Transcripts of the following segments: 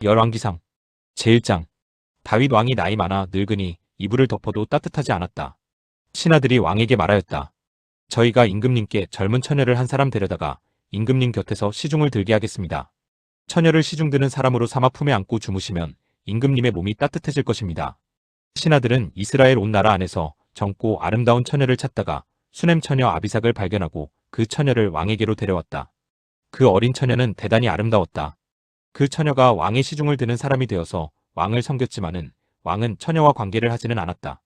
열왕기상 제1장. 다윗 왕이 나이 많아 늙으니 이불을 덮어도 따뜻하지 않았다. 신하들이 왕에게 말하였다. 저희가 임금님께 젊은 처녀를 한 사람 데려다가 임금님 곁에서 시중을 들게 하겠습니다. 처녀를 시중 드는 사람으로 삼아 품에 안고 주무시면 임금님의 몸이 따뜻해질 것입니다. 신하들은 이스라엘 온 나라 안에서 젊고 아름다운 처녀를 찾다가 수넴 처녀 아비삭을 발견하고 그 처녀를 왕에게로 데려왔다. 그 어린 처녀는 대단히 아름다웠다. 그 처녀가 왕의 시중을 드는 사람이 되어서 왕을 섬겼지만은 왕은 처녀와 관계를 하지는 않았다.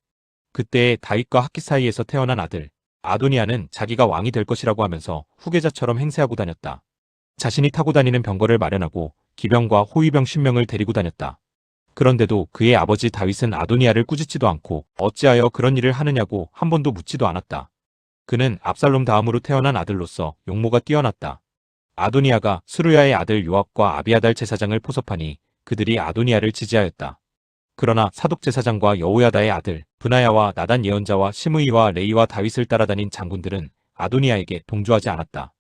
그때에 다윗과 학기 사이에서 태어난 아들 아도니아는 자기가 왕이 될 것이라고 하면서 후계자처럼 행세하고 다녔다. 자신이 타고 다니는 병거를 마련하고 기병과 호위병 10명을 데리고 다녔다. 그런데도 그의 아버지 다윗은 아도니아를 꾸짖지도 않고 어찌하여 그런 일을 하느냐고 한 번도 묻지도 않았다. 그는 압살롬 다음으로 태어난 아들로서 용모가 뛰어났다. 아도니아가 스루야의 아들 요압과 아비아달 제사장을 포섭하니 그들이 아도니아를 지지하였다. 그러나 사독 제사장과 여호야다의 아들 브나야와 나단 예언자와 시므이와 레이와 다윗을 따라다닌 장군들은 아도니아에게 동조하지 않았다.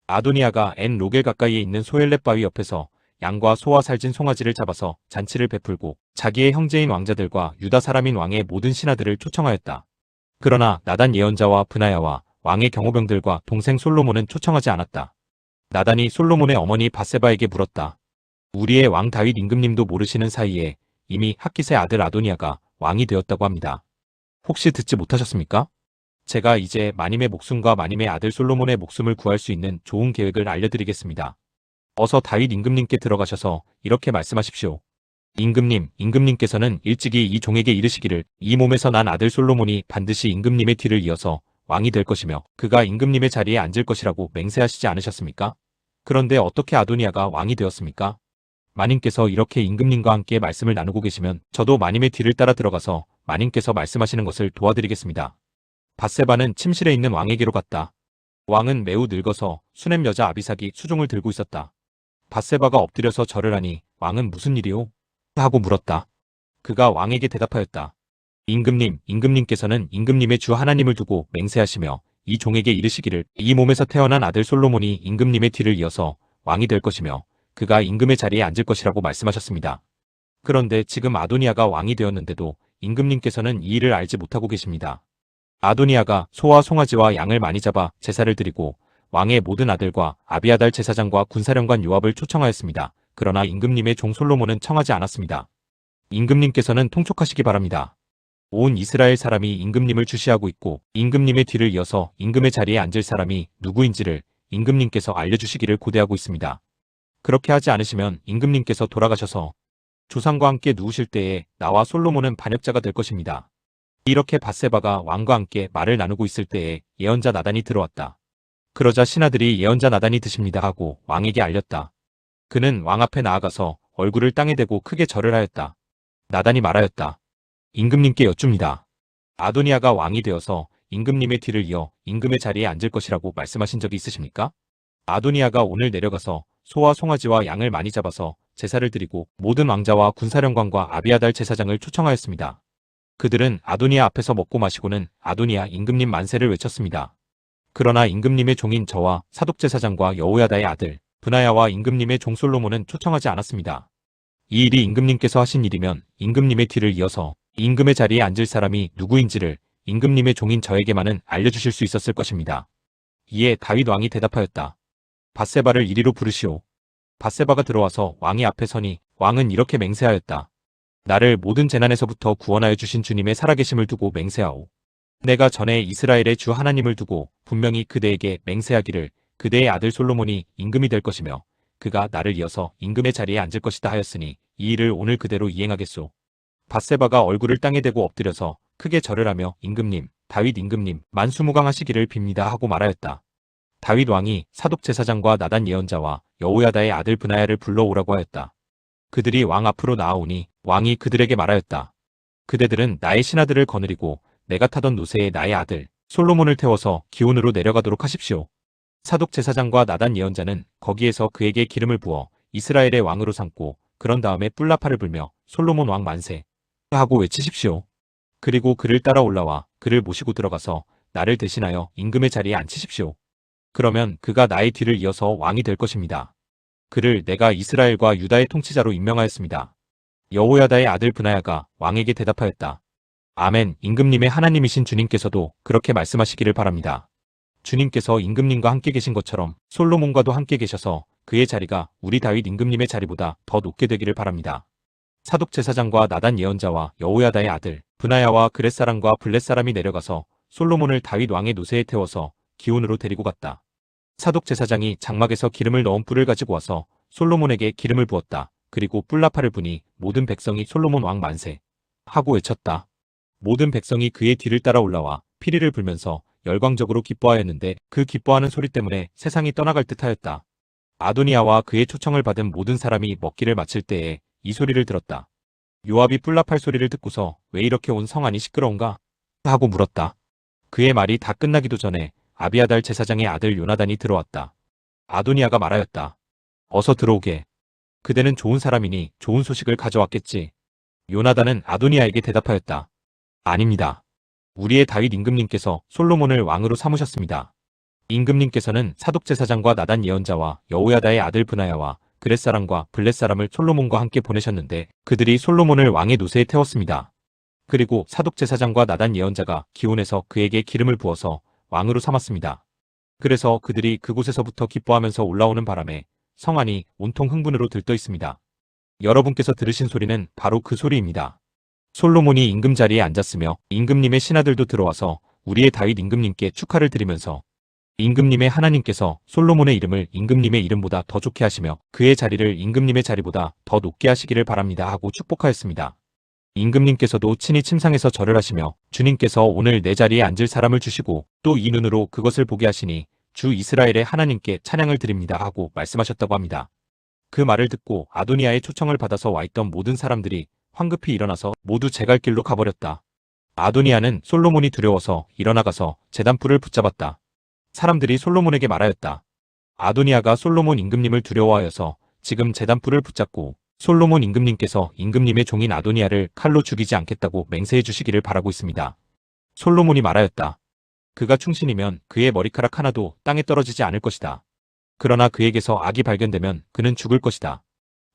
아도니아가 엔 로겔 가까이에 있는 소엘렛 바위 옆에서 양과 소와 살진 송아지를 잡아서 잔치를 베풀고 자기의 형제인 왕자들과 유다 사람인 왕의 모든 신하들을 초청하였다. 그러나 나단 예언자와 브나야와 왕의 경호병들과 동생 솔로몬은 초청하지 않았다. 나단이 솔로몬의 어머니 밧세바에게 물었다. 우리의 왕 다윗 임금님도 모르시는 사이에 이미 학깃의 아들 아도니아가 왕이 되었다고 합니다. 혹시 듣지 못하셨습니까? 제가 이제 마님의 목숨과 마님의 아들 솔로몬의 목숨을 구할 수 있는 좋은 계획을 알려드리겠습니다. 어서 다윗 임금님께 들어가셔서 이렇게 말씀하십시오. 임금님께서는 일찍이 이 종에게 이르시기를 이 몸에서 난 아들 솔로몬이 반드시 임금님의 뒤를 이어서 왕이 될 것이며 그가 임금님의 자리에 앉을 것이라고 맹세하시지 않으셨습니까? 그런데 어떻게 아도니아가 왕이 되었습니까? 마님께서 이렇게 임금님과 함께 말씀을 나누고 계시면 저도 마님의 뒤를 따라 들어가서 마님께서 말씀하시는 것을 도와드리겠습니다. 밧세바는 침실에 있는 왕에게로 갔다. 왕은 매우 늙어서 수넴 여자 아비삭이 수종을 들고 있었다. 밧세바가 엎드려서 절을 하니 왕은 무슨 일이오? 하고 물었다. 그가 왕에게 대답하였다. 임금님께서는 임금님의 주 하나님을 두고 맹세하시며 이 종에게 이르시기를 이 몸에서 태어난 아들 솔로몬이 임금님의 뒤를 이어서 왕이 될 것이며 그가 임금의 자리에 앉을 것이라고 말씀하셨습니다. 그런데 지금 아도니아가 왕이 되었는데도 임금님께서는 이 일을 알지 못하고 계십니다. 아도니아가 소와 송아지와 양을 많이 잡아 제사를 드리고 왕의 모든 아들과 아비아달 제사장과 군사령관 요압을 초청하였습니다. 그러나 임금님의 종 솔로몬은 청하지 않았습니다. 임금님께서는 통촉하시기 바랍니다. 온 이스라엘 사람이 임금님을 주시하고 있고 임금님의 뒤를 이어서 임금의 자리에 앉을 사람이 누구인지를 임금님께서 알려주시기를 고대하고 있습니다. 그렇게 하지 않으시면 임금님께서 돌아가셔서 조상과 함께 누우실 때에 나와 솔로몬은 반역자가 될 것입니다. 이렇게 밧세바가 왕과 함께 말을 나누고 있을 때에 예언자 나단이 들어왔다. 그러자 신하들이 예언자 나단이 드십니다 하고 왕에게 알렸다. 그는 왕 앞에 나아가서 얼굴을 땅에 대고 크게 절을 하였다. 나단이 말하였다. 임금님께 여쭙니다. 아도니아가 왕이 되어서 임금님의 뒤를 이어 임금의 자리에 앉을 것이라고 말씀하신 적이 있으십니까? 아도니아가 오늘 내려가서 소와 송아지와 양을 많이 잡아서 제사를 드리고 모든 왕자와 군사령관과 아비아달 제사장을 초청하였습니다. 그들은 아도니아 앞에서 먹고 마시고는 아도니아 임금님 만세를 외쳤습니다. 그러나 임금님의 종인 저와 사독제사장과 여호야다의 아들 브나야와 임금님의 종 솔로몬은 초청하지 않았습니다. 이 일이 임금님께서 하신 일이면 임금님의 뒤를 이어서 임금의 자리에 앉을 사람이 누구인지를 임금님의 종인 저에게만은 알려주실 수 있었을 것입니다. 이에 다윗 왕이 대답하였다. 밧세바를 이리로 부르시오. 밧세바가 들어와서 왕의 앞에 서니 왕은 이렇게 맹세하였다. 나를 모든 재난에서부터 구원하여 주신 주님의 살아계심을 두고 맹세하오. 내가 전에 이스라엘의 주 하나님을 두고 분명히 그대에게 맹세하기를 그대의 아들 솔로몬이 임금이 될 것이며 그가 나를 이어서 임금의 자리에 앉을 것이다 하였으니 이 일을 오늘 그대로 이행하겠소. 밧세바가 얼굴을 땅에 대고 엎드려서 크게 절을 하며 임금님, 다윗 임금님 만수무강하시기를 빕니다 하고 말하였다. 다윗 왕이 사독 제사장과 나단 예언자와 여호야다의 아들 브나야를 불러오라고 하였다. 그들이 왕 앞으로 나아오니 왕이 그들에게 말하였다. 그대들은 나의 신하들을 거느리고 내가 타던 노새에 나의 아들 솔로몬을 태워서 기온으로 내려가도록 하십시오. 사독 제사장과 나단 예언자는 거기에서 그에게 기름을 부어 이스라엘의 왕으로 삼고 그런 다음에 뿔나파를 불며 솔로몬 왕 만세 하고 외치십시오. 그리고 그를 따라 올라와 그를 모시고 들어가서 나를 대신하여 임금의 자리에 앉히십시오. 그러면 그가 나의 뒤를 이어서 왕이 될 것입니다. 그를 내가 이스라엘과 유다의 통치자로 임명하였습니다. 여호야다의 아들 브나야가 왕에게 대답하였다. 아멘. 임금님의 하나님이신 주님께서도 그렇게 말씀하시기를 바랍니다. 주님께서 임금님과 함께 계신 것처럼 솔로몬과도 함께 계셔서 그의 자리가 우리 다윗 임금님의 자리보다 더 높게 되기를 바랍니다. 사독 제사장과 나단 예언자와 여호야다의 아들 브나야와 그렛 사람과 블렛 사람이 내려가서 솔로몬을 다윗 왕의 노새에 태워서 기온으로 데리고 갔다. 사독 제사장이 장막에서 기름을 넣은 뿔을 가지고 와서 솔로몬에게 기름을 부었다. 그리고 뿔나팔을 부니 모든 백성이 솔로몬 왕 만세 하고 외쳤다. 모든 백성이 그의 뒤를 따라 올라와 피리를 불면서 열광적으로 기뻐하였는데 그 기뻐하는 소리 때문에 세상이 떠나갈 듯하였다. 아도니아와 그의 초청을 받은 모든 사람이 먹기를 마칠 때에 이 소리를 들었다. 요압이 뿔나팔 소리를 듣고서 왜 이렇게 온 성안이 시끄러운가? 하고 물었다. 그의 말이 다 끝나기도 전에 아비아달 제사장의 아들 요나단이 들어왔다. 아도니아가 말하였다. 어서 들어오게. 그대는 좋은 사람이니 좋은 소식을 가져왔겠지. 요나단은 아도니아에게 대답하였다. 아닙니다. 우리의 다윗 임금님께서 솔로몬을 왕으로 삼으셨습니다. 임금님께서는 사독 제사장과 나단 예언자와 여호야다의 아들 브나야와 그렛 사람과 블렛 사람을 솔로몬과 함께 보내셨는데 그들이 솔로몬을 왕의 노새에 태웠습니다. 그리고 사독 제사장과 나단 예언자가 기온에서 그에게 기름을 부어서 왕으로 삼았습니다. 그래서 그들이 그곳에서부터 기뻐하면서 올라오는 바람에 성안이 온통 흥분으로 들떠 있습니다. 여러분께서 들으신 소리는 바로 그 소리입니다. 솔로몬이 임금 자리에 앉았으며 임금님의 신하들도 들어와서 우리의 다윗 임금님께 축하를 드리면서 임금님의 하나님께서 솔로몬의 이름을 임금님의 이름보다 더 좋게 하시며 그의 자리를 임금님의 자리보다 더 높게 하시기를 바랍니다 하고 축복하였습니다. 임금님께서도 친히 침상에서 절을 하시며 주님께서 오늘 내 자리에 앉을 사람을 주시고 또 이 눈으로 그것을 보게 하시니 주 이스라엘의 하나님께 찬양을 드립니다 하고 말씀하셨다고 합니다. 그 말을 듣고 아도니아의 초청을 받아서 와있던 모든 사람들이 황급히 일어나서 모두 제갈 길로 가버렸다. 아도니아는 솔로몬이 두려워서 일어나가서 제단뿔을 붙잡았다. 사람들이 솔로몬에게 말하였다. 아도니아가 솔로몬 임금님을 두려워하여서 지금 제단뿔을 붙잡고 솔로몬 임금님께서 임금님의 종인 아도니아를 칼로 죽이지 않겠다고 맹세해 주시기를 바라고 있습니다. 솔로몬이 말하였다. 그가 충신이면 그의 머리카락 하나도 땅에 떨어지지 않을 것이다. 그러나 그에게서 악이 발견되면 그는 죽을 것이다.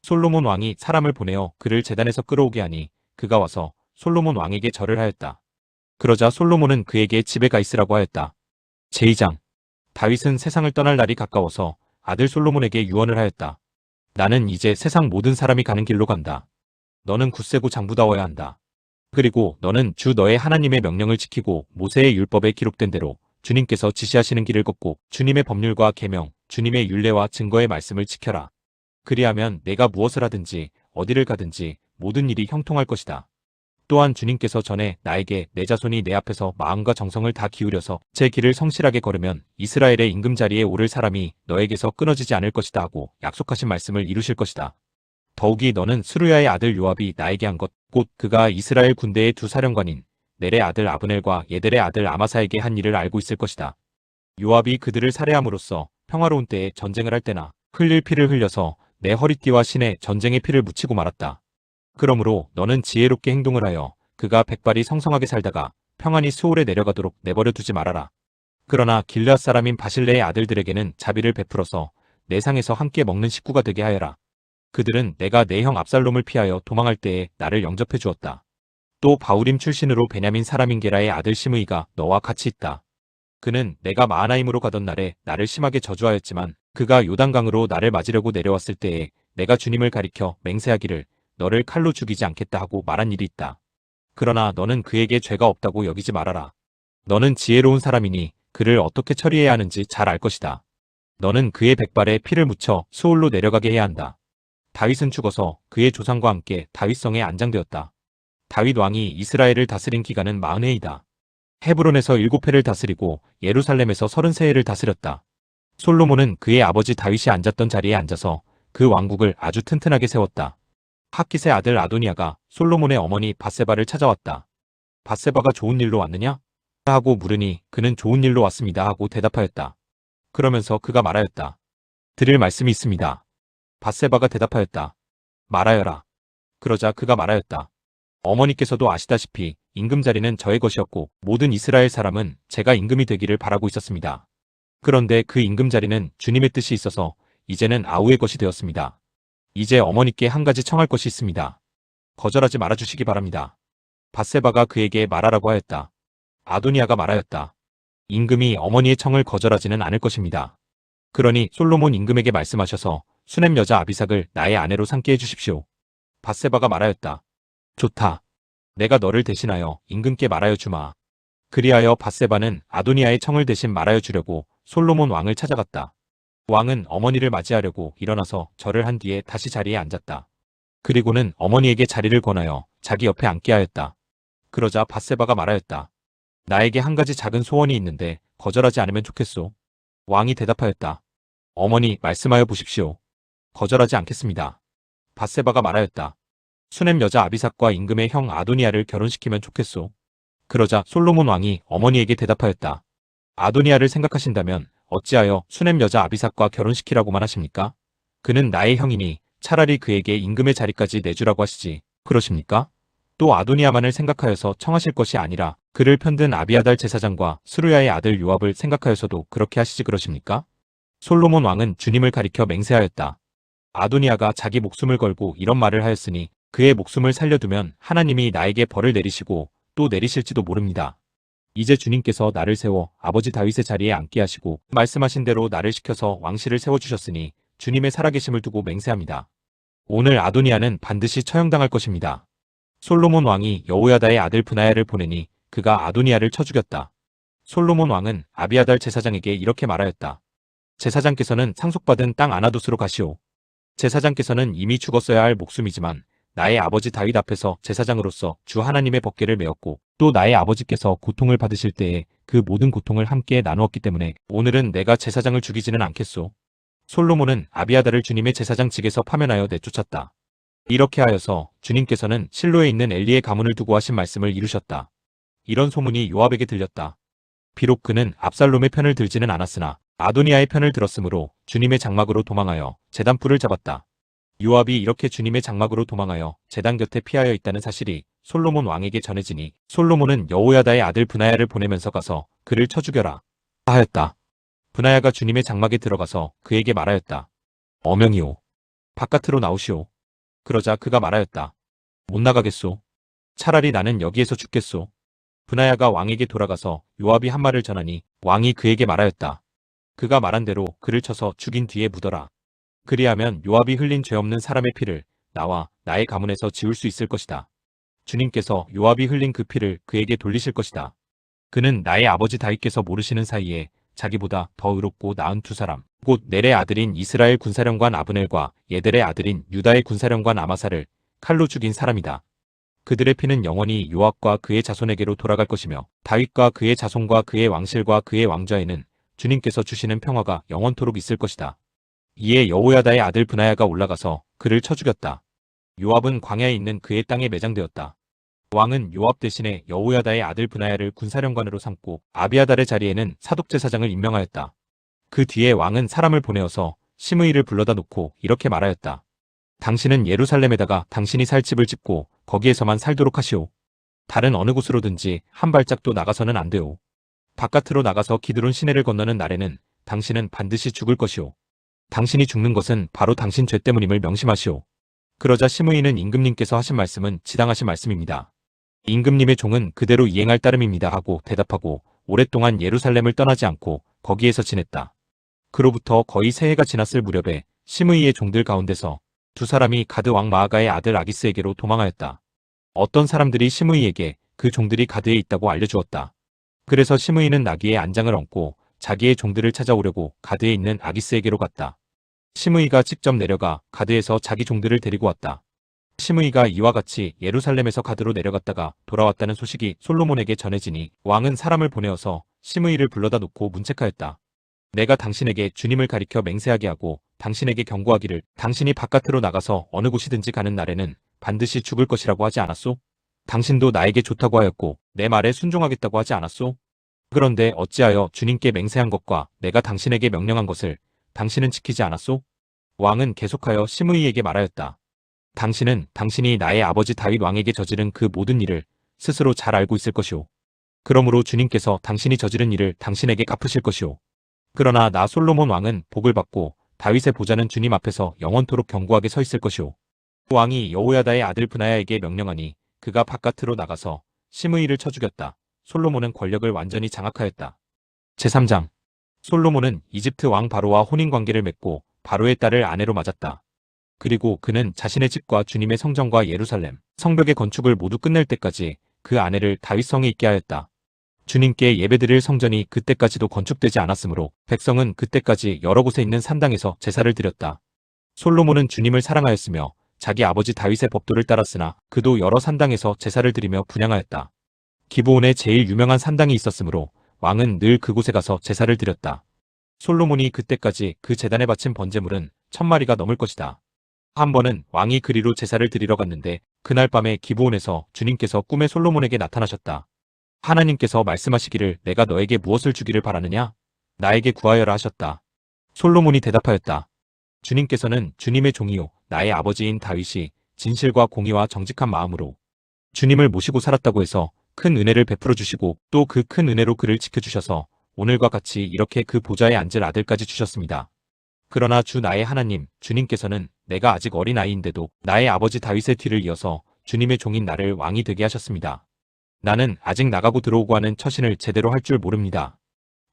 솔로몬 왕이 사람을 보내어 그를 제단에서 끌어오게 하니 그가 와서 솔로몬 왕에게 절을 하였다. 그러자 솔로몬은 그에게 집에 가 있으라고 하였다. 제2장 다윗은 세상을 떠날 날이 가까워서 아들 솔로몬에게 유언을 하였다. 나는 이제 세상 모든 사람이 가는 길로 간다. 너는 굳세고 장부다워야 한다. 그리고 너는 주 너의 하나님의 명령을 지키고 모세의 율법에 기록된 대로 주님께서 지시하시는 길을 걷고 주님의 법률과 계명, 주님의 율례와 증거의 말씀을 지켜라. 그리하면 내가 무엇을 하든지 어디를 가든지 모든 일이 형통할 것이다. 또한 주님께서 전에 나에게 내 자손이 내 앞에서 마음과 정성을 다 기울여서 제 길을 성실하게 걸으면 이스라엘의 임금 자리에 오를 사람이 너에게서 끊어지지 않을 것이다 하고 약속하신 말씀을 이루실 것이다. 더욱이 너는 스루야의 아들 요압이 나에게 한 것, 곧 그가 이스라엘 군대의 두 사령관인 넬의 아들 아브넬과 예델의 아들 아마사에게 한 일을 알고 있을 것이다. 요압이 그들을 살해함으로써 평화로운 때에 전쟁을 할 때나 흘릴 피를 흘려서 내 허리띠와 신에 전쟁의 피를 묻히고 말았다. 그러므로 너는 지혜롭게 행동을 하여 그가 백발이 성성하게 살다가 평안히 수올에 내려가도록 내버려 두지 말아라. 그러나 길르앗 사람인 바실레의 아들들에게는 자비를 베풀어서 내 상에서 함께 먹는 식구가 되게 하여라. 그들은 내가 내 형 압살롬을 피하여 도망할 때에 나를 영접해 주었다. 또 바우림 출신으로 베냐민 사람인 게라의 아들 시므이가 너와 같이 있다. 그는 내가 마하나임으로 가던 날에 나를 심하게 저주하였지만 그가 요단강으로 나를 맞으려고 내려왔을 때에 내가 주님을 가리켜 맹세하기를 너를 칼로 죽이지 않겠다 하고 말한 일이 있다. 그러나 너는 그에게 죄가 없다고 여기지 말아라. 너는 지혜로운 사람이니 그를 어떻게 처리해야 하는지 잘 알 것이다. 너는 그의 백발에 피를 묻혀 수올로 내려가게 해야 한다. 다윗은 죽어서 그의 조상과 함께 다윗성에 안장되었다. 다윗 왕이 이스라엘을 다스린 기간은 40해이다. 헤브론에서 7해를 다스리고 예루살렘에서 33해를 다스렸다. 솔로몬은 그의 아버지 다윗이 앉았던 자리에 앉아서 그 왕국을 아주 튼튼하게 세웠다. 핫깃의 아들 아도니아가 솔로몬의 어머니 밧세바를 찾아왔다. 밧세바가 좋은 일로 왔느냐? 하고 물으니 그는 좋은 일로 왔습니다 하고 대답하였다. 그러면서 그가 말하였다. 드릴 말씀이 있습니다. 밧세바가 대답하였다. 말하여라. 그러자 그가 말하였다. 어머니께서도 아시다시피 임금 자리는 저의 것이었고 모든 이스라엘 사람은 제가 임금이 되기를 바라고 있었습니다. 그런데 그 임금 자리는 주님의 뜻이 있어서 이제는 아우의 것이 되었습니다. 이제 어머니께 한 가지 청할 것이 있습니다. 거절하지 말아주시기 바랍니다. 밧세바가 그에게 말하라고 하였다. 아도니아가 말하였다. 임금이 어머니의 청을 거절하지는 않을 것입니다. 그러니 솔로몬 임금에게 말씀하셔서 수넴 여자 아비삭을 나의 아내로 삼게 해주십시오. 밧세바가 말하였다. 좋다. 내가 너를 대신하여 임금께 말하여 주마. 그리하여 밧세바는 아도니아의 청을 대신 말하여 주려고 솔로몬 왕을 찾아갔다. 왕은 어머니를 맞이하려고 일어나서 절을 한 뒤에 다시 자리에 앉았다. 그리고는 어머니에게 자리를 권하여 자기 옆에 앉게 하였다. 그러자 밧세바가 말하였다. 나에게 한 가지 작은 소원이 있는데 거절하지 않으면 좋겠소. 왕이 대답하였다. 어머니 말씀하여 보십시오. 거절하지 않겠습니다. 밧세바가 말하였다. 수넴 여자 아비삭과 임금의 형 아도니아를 결혼시키면 좋겠소. 그러자 솔로몬 왕이 어머니에게 대답하였다. 아도니아를 생각하신다면 어찌하여 수넴 여자 아비삭과 결혼시키라고만 하십니까? 그는 나의 형이니 차라리 그에게 임금의 자리까지 내주라고 하시지. 그러십니까? 또 아도니아만을 생각하여서 청하실 것이 아니라 그를 편든 아비아달 제사장과 스루야의 아들 요압을 생각하여서도 그렇게 하시지 그러십니까? 솔로몬 왕은 주님을 가리켜 맹세하였다. 아도니아가 자기 목숨을 걸고 이런 말을 하였으니 그의 목숨을 살려두면 하나님이 나에게 벌을 내리시고 또 내리실지도 모릅니다. 이제 주님께서 나를 세워 아버지 다윗의 자리에 앉게 하시고 말씀하신 대로 나를 시켜서 왕실을 세워주셨으니 주님의 살아계심을 두고 맹세합니다. 오늘 아도니아는 반드시 처형당할 것입니다. 솔로몬 왕이 여호야다의 아들 브나야를 보내니 그가 아도니아를 쳐 죽였다. 솔로몬 왕은 아비아달 제사장에게 이렇게 말하였다. 제사장께서는 상속받은 땅 아나돗으로 가시오. 제사장께서는 이미 죽었어야 할 목숨이지만 나의 아버지 다윗 앞에서 제사장으로서 주 하나님의 법궤를 메었고 또 나의 아버지께서 고통을 받으실 때에 그 모든 고통을 함께 나누었기 때문에 오늘은 내가 제사장을 죽이지는 않겠소. 솔로몬은 아비아달을 주님의 제사장직에서 파면하여 내쫓았다. 이렇게 하여서 주님께서는 실로에 있는 엘리의 가문을 두고 하신 말씀을 이루셨다. 이런 소문이 요압에게 들렸다. 비록 그는 압살롬의 편을 들지는 않았으나 아도니아의 편을 들었으므로 주님의 장막으로 도망하여 제단불을 잡았다. 요압이 이렇게 주님의 장막으로 도망하여 제단 곁에 피하여 있다는 사실이 솔로몬 왕에게 전해지니 솔로몬은 여호야다의 아들 브나야를 보내면서 가서 그를 쳐 죽여라 하였다. 브나야가 주님의 장막에 들어가서 그에게 말하였다. 어명이오. 바깥으로 나오시오. 그러자 그가 말하였다. 못 나가겠소. 차라리 나는 여기에서 죽겠소. 브나야가 왕에게 돌아가서 요압이 한 말을 전하니 왕이 그에게 말하였다. 그가 말한 대로 그를 쳐서 죽인 뒤에 묻어라. 그리하면 요압이 흘린 죄 없는 사람의 피를 나와 나의 가문에서 지울 수 있을 것이다. 주님께서 요압이 흘린 그 피를 그에게 돌리실 것이다. 그는 나의 아버지 다윗께서 모르시는 사이에 자기보다 더 의롭고 나은 두 사람, 곧 넬의 아들인 이스라엘 군사령관 아브넬과 예델의 아들인 유다의 군사령관 아마사를 칼로 죽인 사람이다. 그들의 피는 영원히 요압과 그의 자손에게로 돌아갈 것이며 다윗과 그의 자손과 그의 왕실과 그의 왕좌에는 주님께서 주시는 평화가 영원토록 있을 것이다. 이에 여호야다의 아들 브나야가 올라가서 그를 쳐 죽였다. 요압은 광야에 있는 그의 땅에 매장되었다. 왕은 요압 대신에 여호야다의 아들 브나야를 군사령관으로 삼고 아비아달의 자리에는 사독제사장을 임명하였다. 그 뒤에 왕은 사람을 보내어서 시므이를 불러다 놓고 이렇게 말하였다. 당신은 예루살렘에다가 당신이 살 집을 짓고 거기에서만 살도록 하시오. 다른 어느 곳으로든지 한 발짝도 나가서는 안 되오. 바깥으로 나가서 기드론 시내를 건너는 날에는 당신은 반드시 죽을 것이오. 당신이 죽는 것은 바로 당신 죄 때문임을 명심하시오. 그러자 시므이는 임금님께서 하신 말씀은 지당하신 말씀입니다. 임금님의 종은 그대로 이행할 따름입니다 하고 대답하고 오랫동안 예루살렘을 떠나지 않고 거기에서 지냈다. 그로부터 거의 새해가 지났을 무렵에 시므이의 종들 가운데서 두 사람이 가드 왕 마아가의 아들 아기스에게로 도망하였다. 어떤 사람들이 시므이에게 그 종들이 가드에 있다고 알려주었다. 그래서 시므이는 나귀의 안장을 얹고 자기의 종들을 찾아오려고 가드에 있는 아기스에게로 갔다. 시므이가 직접 내려가 가드에서 자기 종들을 데리고 왔다. 시므이가 이와 같이 예루살렘에서 가드로 내려갔다가 돌아왔다는 소식이 솔로몬에게 전해지니 왕은 사람을 보내어서 시므이를 불러다 놓고 문책하였다. 내가 당신에게 주님을 가리켜 맹세하게 하고 당신에게 경고하기를 당신이 바깥으로 나가서 어느 곳이든지 가는 날에는 반드시 죽을 것이라고 하지 않았소? 당신도 나에게 좋다고 하였고 내 말에 순종하겠다고 하지 않았소? 그런데 어찌하여 주님께 맹세한 것과 내가 당신에게 명령한 것을 당신은 지키지 않았소? 왕은 계속하여 시므이에게 말하였다. 당신은 당신이 나의 아버지 다윗 왕에게 저지른 그 모든 일을 스스로 잘 알고 있을 것이오. 그러므로 주님께서 당신이 저지른 일을 당신에게 갚으실 것이오. 그러나 나 솔로몬 왕은 복을 받고 다윗의 보좌는 주님 앞에서 영원토록 견고하게 서 있을 것이오. 왕이 여호야다의 아들 브나야에게 명령하니 그가 바깥으로 나가서 시므이를 쳐 죽였다. 솔로몬은 권력을 완전히 장악하였다. 제3장. 솔로몬은 이집트 왕 바로와 혼인관계를 맺고 바로의 딸을 아내로 맞았다. 그리고 그는 자신의 집과 주님의 성전과 예루살렘, 성벽의 건축을 모두 끝낼 때까지 그 아내를 다윗성에 있게 하였다. 주님께 예배드릴 성전이 그때까지도 건축되지 않았으므로 백성은 그때까지 여러 곳에 있는 산당에서 제사를 드렸다. 솔로몬은 주님을 사랑하였으며 자기 아버지 다윗의 법도를 따랐으나 그도 여러 산당에서 제사를 드리며 분향하였다. 기브온에 제일 유명한 산당이 있었으므로 왕은 늘 그곳에 가서 제사를 드렸다. 솔로몬이 그때까지 그 제단에 바친 번제물은 1000마리가 넘을 것이다. 한 번은 왕이 그리로 제사를 드리러 갔는데 그날 밤에 기브온에서 주님께서 꿈에 솔로몬에게 나타나셨다. 하나님께서 말씀하시기를 내가 너에게 무엇을 주기를 바라느냐? 나에게 구하여라 하셨다. 솔로몬이 대답하였다. 주님께서는 주님의 종이요 나의 아버지인 다윗이 진실과 공의와 정직한 마음으로 주님을 모시고 살았다고 해서 큰 은혜를 베풀어 주시고 또 그 큰 은혜로 그를 지켜주셔서 오늘과 같이 이렇게 그 보좌에 앉을 아들까지 주셨습니다. 그러나 주 나의 하나님 주님께서는 내가 아직 어린 아이인데도 나의 아버지 다윗의 뒤를 이어서 주님의 종인 나를 왕이 되게 하셨습니다. 나는 아직 나가고 들어오고 하는 처신을 제대로 할 줄 모릅니다.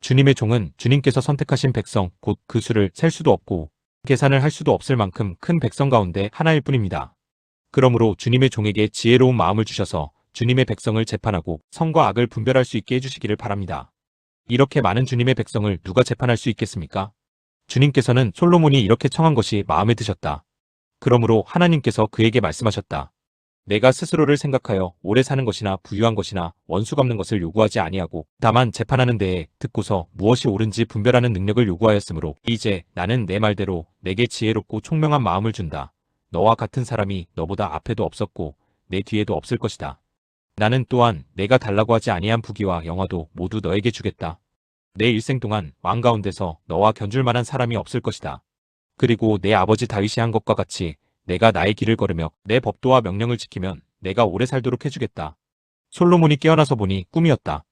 주님의 종은 주님께서 선택하신 백성 곧 그 수를 셀 수도 없고 계산을 할 수도 없을 만큼 큰 백성 가운데 하나일 뿐입니다. 그러므로 주님의 종에게 지혜로운 마음을 주셔서 주님의 백성을 재판하고 선과 악을 분별할 수 있게 해주시기를 바랍니다. 이렇게 많은 주님의 백성을 누가 재판할 수 있겠습니까? 주님께서는 솔로몬이 이렇게 청한 것이 마음에 드셨다. 그러므로 하나님께서 그에게 말씀하셨다. 내가 스스로를 생각하여 오래 사는 것이나 부유한 것이나 원수 갚는 것을 요구하지 아니하고 다만 재판하는 데에 듣고서 무엇이 옳은지 분별하는 능력을 요구하였으므로 이제 나는 내 말대로 내게 지혜롭고 총명한 마음을 준다. 너와 같은 사람이 너보다 앞에도 없었고 내 뒤에도 없을 것이다. 나는 또한 내가 달라고 하지 아니한 부귀와 영화도 모두 너에게 주겠다. 내 일생 동안 왕 가운데서 너와 견줄 만한 사람이 없을 것이다. 그리고 내 아버지 다윗이 한 것과 같이 내가 나의 길을 걸으며 내 법도와 명령을 지키면 내가 오래 살도록 해주겠다. 솔로몬이 깨어나서 보니 꿈이었다.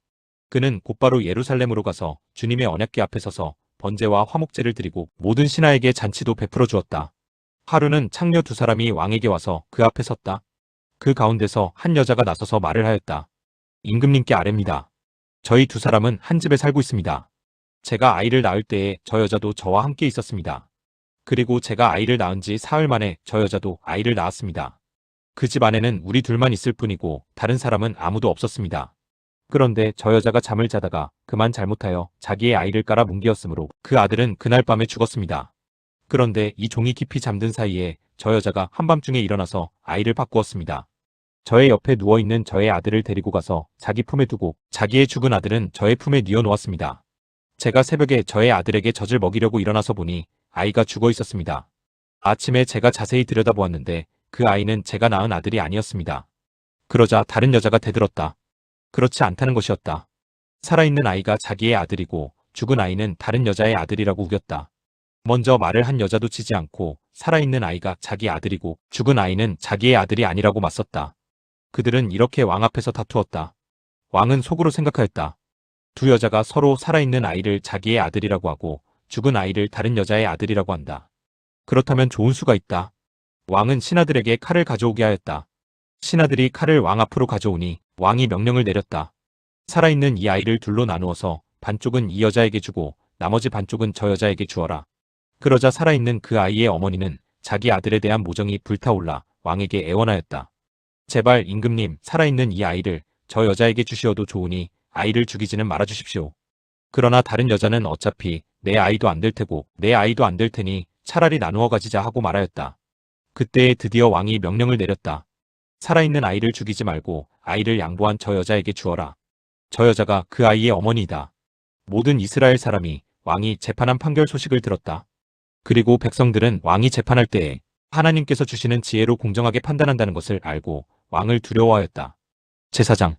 그는 곧바로 예루살렘으로 가서 주님의 언약궤 앞에 서서 번제와 화목제를 드리고 모든 신하에게 잔치도 베풀어 주었다. 하루는 창녀 2사람이 왕에게 와서 그 앞에 섰다. 그 가운데서 한 여자가 나서서 말을 하였다. 임금님께 아뢰입니다. 저희 2사람은 한 집에 살고 있습니다. 제가 아이를 낳을 때에 저 여자도 저와 함께 있었습니다. 그리고 제가 아이를 낳은 지 사흘 만에 저 여자도 아이를 낳았습니다. 그 집 안에는 우리 둘만 있을 뿐이고 다른 사람은 아무도 없었습니다. 그런데 저 여자가 잠을 자다가 그만 잘못하여 자기의 아이를 깔아 뭉개었으므로 그 아들은 그날 밤에 죽었습니다. 그런데 이 종이 깊이 잠든 사이에 저 여자가 한밤중에 일어나서 아이를 바꾸었습니다. 저의 옆에 누워있는 저의 아들을 데리고 가서 자기 품에 두고 자기의 죽은 아들은 저의 품에 뉘어 놓았습니다. 제가 새벽에 저의 아들에게 젖을 먹이려고 일어나서 보니 아이가 죽어 있었습니다. 아침에 제가 자세히 들여다보았는데 그 아이는 제가 낳은 아들이 아니었습니다. 그러자 다른 여자가 대들었다. 그렇지 않다는 것이었다. 살아있는 아이가 자기의 아들이고 죽은 아이는 다른 여자의 아들이라고 우겼다. 먼저 말을 한 여자도 치지 않고 살아있는 아이가 자기 아들이고 죽은 아이는 자기의 아들이 아니라고 맞섰다. 그들은 이렇게 왕 앞에서 다투었다. 왕은 속으로 생각하였다. 두 여자가 서로 살아있는 아이를 자기의 아들이라고 하고 죽은 아이를 다른 여자의 아들이라고 한다. 그렇다면 좋은 수가 있다. 왕은 신하들에게 칼을 가져오게 하였다. 신하들이 칼을 왕 앞으로 가져오니 왕이 명령을 내렸다. 살아있는 이 아이를 둘로 나누어서 반쪽은 이 여자에게 주고 나머지 반쪽은 저 여자에게 주어라. 그러자 살아있는 그 아이의 어머니는 자기 아들에 대한 모정이 불타올라 왕에게 애원하였다. 제발 임금님, 살아있는 이 아이를 저 여자에게 주시어도 좋으니 아이를 죽이지는 말아주십시오. 그러나 다른 여자는 어차피 내 아이도 안 될 테고 내 아이도 안 될 테니 차라리 나누어 가지자 하고 말하였다. 그때에 드디어 왕이 명령을 내렸다. 살아있는 아이를 죽이지 말고 아이를 양보한 저 여자에게 주어라. 저 여자가 그 아이의 어머니이다. 모든 이스라엘 사람이 왕이 재판한 판결 소식을 들었다. 그리고 백성들은 왕이 재판할 때에 하나님께서 주시는 지혜로 공정하게 판단한다는 것을 알고 왕을 두려워하였다. 제4장.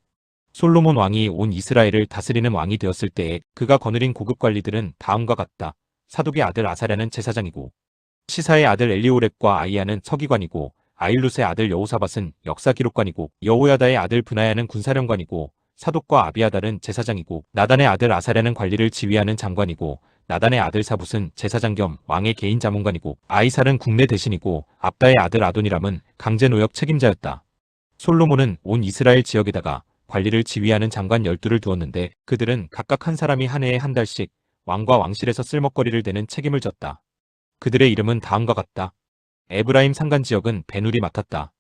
솔로몬 왕이 온 이스라엘을 다스리는 왕이 되었을 때에 그가 거느린 고급 관리들은 다음과 같다. 사독의 아들 아사랴는 제사장이고 시사의 아들 엘리오렙과 아이야는 서기관이고 아일룻의 아들 여호사밧은 역사기록관이고 여호야다의 아들 브나야는 군사령관이고 사독과 아비아달은 제사장이고 나단의 아들 아사랴는 관리를 지휘하는 장관이고 나단의 아들 사붓은 제사장 겸 왕의 개인 자문관이고 아이살은 국내 대신이고 압다의 아들 아도니람은 강제노역 책임자였다. 솔로몬은 온 이스라엘 지역에다가 관리를 지휘하는 장관 12를 두었는데 그들은 각각 한 사람이 한 해에 한 달씩 왕과 왕실에서 쓸먹거리를 대는 책임을 졌다. 그들의 이름은 다음과 같다. 에브라임 산간 지역은 베눌이 맡았다.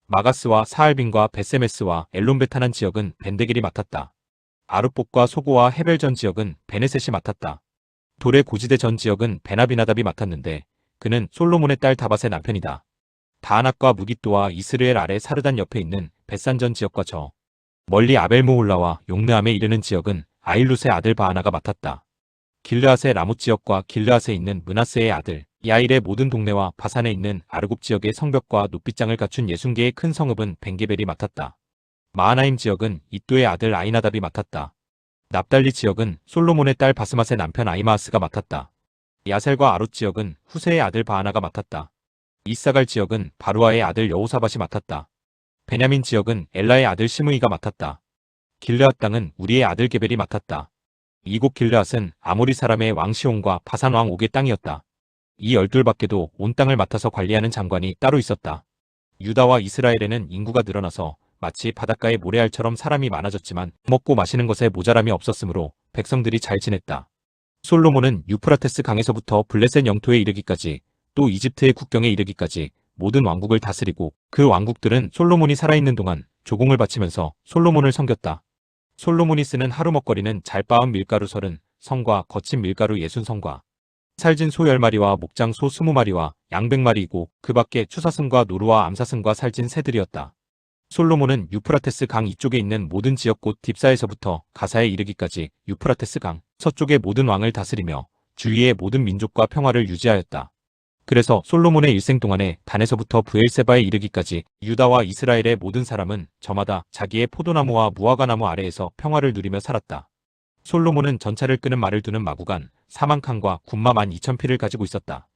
마가스와 사알빈과 베세메스와 엘론베타난 지역은 벤데길이 맡았다. 아룻복과 소고와 헤벨 전 지역은 베네셋이 맡았다. 돌의 고지대 전 지역은 베나비나답이 맡았는데 그는 솔로몬의 딸 다밧의 남편이다. 다하낙과 무깃도와 이스르엘 아래 사르단 옆에 있는 벳산 전 지역과 저 멀리 아벨모홀라와 용르암에 이르는 지역은 아일룻의 아들 바하나가 맡았다. 길르앗의 라못 지역과 길르앗에 있는 므낫세의 아들 야일의 모든 동네와 바산에 있는 아르곱 지역의 성벽과 높빗장을 갖춘 60개의 큰 성읍은 벤게벨이 맡았다. 마하나임 지역은 이또의 아들 아이나답이 맡았다. 납달리 지역은 솔로몬의 딸 바스맛의 남편 아이마아스가 맡았다. 야셀과 아롯 지역은 후세의 아들 바하나가 맡았다. 이사갈 지역은 바루아의 아들 여호사밧이 맡았다. 베냐민 지역은 엘라의 아들 시므이가 맡았다. 길르앗 땅은 우리의 아들 게벨이 맡았다. 이곳 길르앗은 아모리 사람의 왕 시온과 바산 왕 옥의 땅이었다. 이 12밖에도 온 땅을 맡아서 관리하는 장관이 따로 있었다. 유다와 이스라엘에는 인구가 늘어나서 마치 바닷가의 모래알처럼 사람이 많아졌지만 먹고 마시는 것에 모자람이 없었으므로 백성들이 잘 지냈다. 솔로몬은 유프라테스 강에서부터 블레셋 영토에 이르기까지 또 이집트의 국경에 이르기까지 모든 왕국을 다스리고 그 왕국들은 솔로몬이 살아있는 동안 조공을 바치면서 솔로몬을 섬겼다. 솔로몬이 쓰는 하루 먹거리는 잘 빻은 밀가루 30성과 거친 밀가루 60성과 살진 소 10마리와 목장 소 20마리와 양 100마리이고 그 밖에 추사슴과 노루와 암사슴과 살진 새들이었다. 솔로몬은 유프라테스 강 이쪽에 있는 모든 지역 곧 딥사에서부터 가사에 이르기까지 유프라테스 강 서쪽의 모든 왕을 다스리며 주위의 모든 민족과 평화를 유지하였다. 그래서 솔로몬의 일생 동안에 단에서부터 브엘세바에 이르기까지 유다와 이스라엘의 모든 사람은 저마다 자기의 포도나무와 무화과나무 아래에서 평화를 누리며 살았다. 솔로몬은 전차를 끄는 말을 두는 마구간 4만 칸과 군마 12,000피를 가지고 있었다.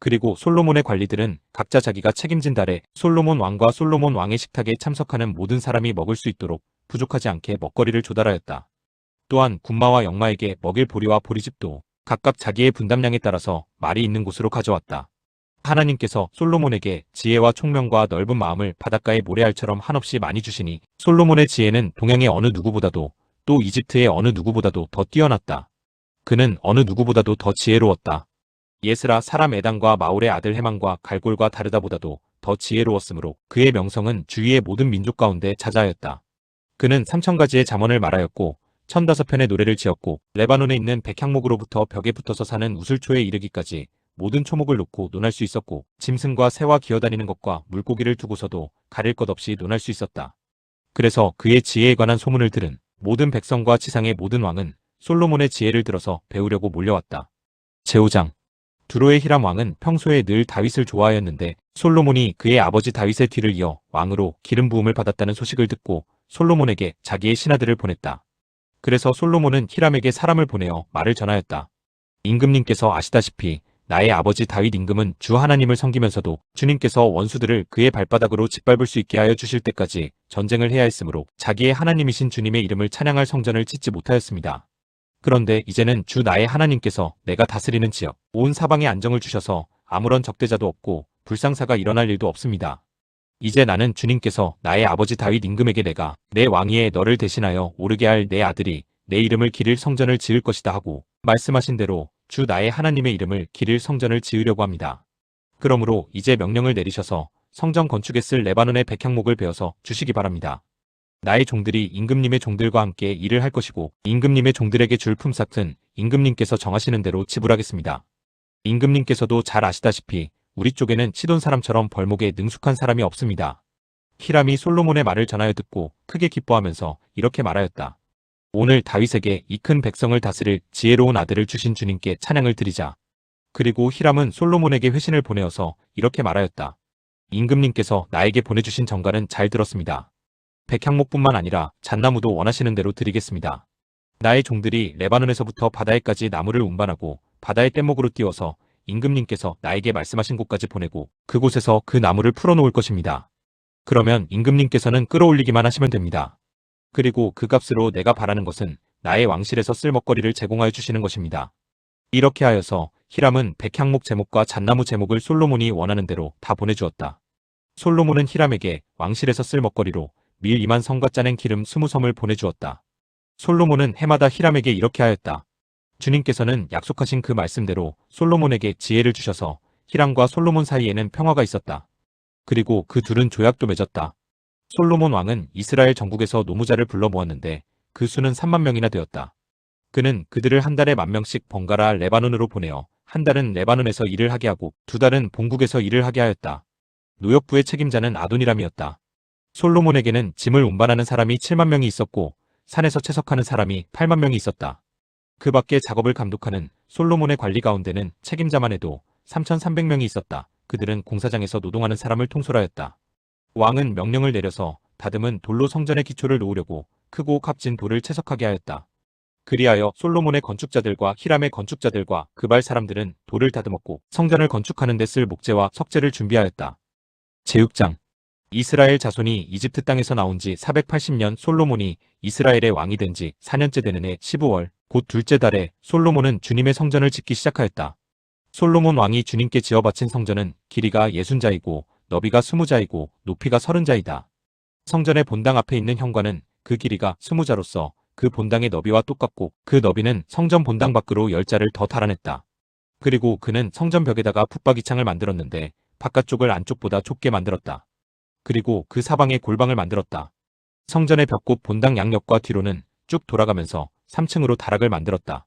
그리고 솔로몬의 관리들은 각자 자기가 책임진 달에 솔로몬 왕과 솔로몬 왕의 식탁에 참석하는 모든 사람이 먹을 수 있도록 부족하지 않게 먹거리를 조달하였다. 또한 군마와 역마에게 먹일 보리와 보리집도 각각 자기의 분담량에 따라서 말이 있는 곳으로 가져왔다. 하나님께서 솔로몬에게 지혜와 총명과 넓은 마음을 바닷가의 모래알처럼 한없이 많이 주시니 솔로몬의 지혜는 동양의 어느 누구보다도 또 이집트의 어느 누구보다도 더 뛰어났다. 그는 어느 누구보다도 더 지혜로웠다. 예스라 사람 에단과 마올의 아들 헤만과 갈골과 다르다보다도 더 지혜로웠으므로 그의 명성은 주위의 모든 민족 가운데 자자하였다. 그는 3000가지의 잠언을 말하였고 1005편의 노래를 지었고 레바논에 있는 백향목으로부터 벽에 붙어서 사는 우슬초에 이르기까지 모든 초목을 놓고 논할 수 있었고 짐승과 새와 기어다니는 것과 물고기를 두고서도 가릴 것 없이 논할 수 있었다. 그래서 그의 지혜에 관한 소문을 들은 모든 백성과 지상의 모든 왕은 솔로몬의 지혜를 들어서 배우려고 몰려왔다. 제5장 두로의 히람 왕은 평소에 늘 다윗을 좋아하였는데 솔로몬이 그의 아버지 다윗의 뒤를 이어 왕으로 기름 부음을 받았다는 소식을 듣고 솔로몬에게 자기의 신하들을 보냈다. 그래서 솔로몬은 히람에게 사람을 보내어 말을 전하였다. 임금님께서 아시다시피 나의 아버지 다윗 임금은 주 하나님을 섬기면서도 주님께서 원수들을 그의 발바닥으로 짓밟을 수 있게 하여 주실 때까지 전쟁을 해야 했으므로 자기의 하나님이신 주님의 이름을 찬양할 성전을 짓지 못하였습니다. 그런데 이제는 주 나의 하나님께서 내가 다스리는 지역 온 사방에 안정을 주셔서 아무런 적대자도 없고 불상사가 일어날 일도 없습니다. 이제 나는 주님께서 나의 아버지 다윗 임금에게 내가 내 왕위에 너를 대신하여 오르게 할 내 아들이 내 이름을 기릴 성전을 지을 것이다 하고 말씀하신 대로 주 나의 하나님의 이름을 기릴 성전을 지으려고 합니다. 그러므로 이제 명령을 내리셔서 성전 건축에 쓸 레바논의 백향목을 베어서 주시기 바랍니다. 나의 종들이 임금님의 종들과 함께 일을 할 것이고 임금님의 종들에게 줄 품삯은 임금님께서 정하시는 대로 지불하겠습니다. 임금님께서도 잘 아시다시피 우리 쪽에는 시돈 사람처럼 벌목에 능숙한 사람이 없습니다. 히람이 솔로몬의 말을 전하여 듣고 크게 기뻐하면서 이렇게 말하였다. 오늘 다윗에게 이 큰 백성을 다스릴 지혜로운 아들을 주신 주님께 찬양을 드리자. 그리고 히람은 솔로몬에게 회신을 보내어서 이렇게 말하였다. 임금님께서 나에게 보내주신 정가는 잘 들었습니다. 백향목뿐만 아니라 잣나무도 원하시는 대로 드리겠습니다. 나의 종들이 레바논에서부터 바다에까지 나무를 운반하고 바다의 뗏목으로 띄워서 임금님께서 나에게 말씀하신 곳까지 보내고 그곳에서 그 나무를 풀어놓을 것입니다. 그러면 임금님께서는 끌어올리기만 하시면 됩니다. 그리고 그 값으로 내가 바라는 것은 나의 왕실에서 쓸 먹거리를 제공하여 주시는 것입니다. 이렇게 하여서 히람은 백향목 제목과 잣나무 제목을 솔로몬이 원하는 대로 다 보내주었다. 솔로몬은 히람에게 왕실에서 쓸 먹거리로 밀 2만 성과 짜낸 기름 20섬을 보내주었다. 솔로몬은 해마다 히람에게 이렇게 하였다. 주님께서는 약속하신 그 말씀대로 솔로몬에게 지혜를 주셔서 히람과 솔로몬 사이에는 평화가 있었다. 그리고 그 둘은 조약도 맺었다. 솔로몬 왕은 이스라엘 전국에서 노무자를 불러 모았는데 그 수는 3만 명이나 되었다. 그는 그들을 한 달에 10,000명씩 번갈아 레바논으로 보내어 한 달은 레바논에서 일을 하게 하고 두 달은 본국에서 일을 하게 하였다. 노역부의 책임자는 아도니람이었다. 솔로몬에게는 짐을 운반하는 사람이 7만 명이 있었고 산에서 채석하는 사람이 8만 명이 있었다. 그 밖에 작업을 감독하는 솔로몬의 관리 가운데는 책임자만 해도 3,300명이 있었다. 그들은 공사장에서 노동하는 사람을 통솔하였다. 왕은 명령을 내려서 다듬은 돌로 성전의 기초를 놓으려고 크고 값진 돌을 채석하게 하였다. 그리하여 솔로몬의 건축자들과 히람의 건축자들과 그발 사람들은 돌을 다듬었고 성전을 건축하는 데 쓸 목재와 석재를 준비하였다. 제6장 이스라엘 자손이 이집트 땅에서 나온 지 480년 솔로몬이 이스라엘의 왕이 된 지 4년째 되는 해 15월 곧 둘째 달에 솔로몬은 주님의 성전을 짓기 시작하였다. 솔로몬 왕이 주님께 지어 바친 성전은 길이가 60자이고 너비가 20자이고 높이가 30자이다. 성전의 본당 앞에 있는 현관은 그 길이가 20자로서 그 본당의 너비와 똑같고 그 너비는 성전 본당 밖으로 10자를 더 달아냈다. 그리고 그는 성전 벽에다가 붙박이창을 만들었는데 바깥쪽을 안쪽보다 좁게 만들었다. 그리고 그 사방에 골방을 만들었다. 성전의 벽곧 본당 양옆과 뒤로는 쭉 돌아가면서 3층으로 다락을 만들었다.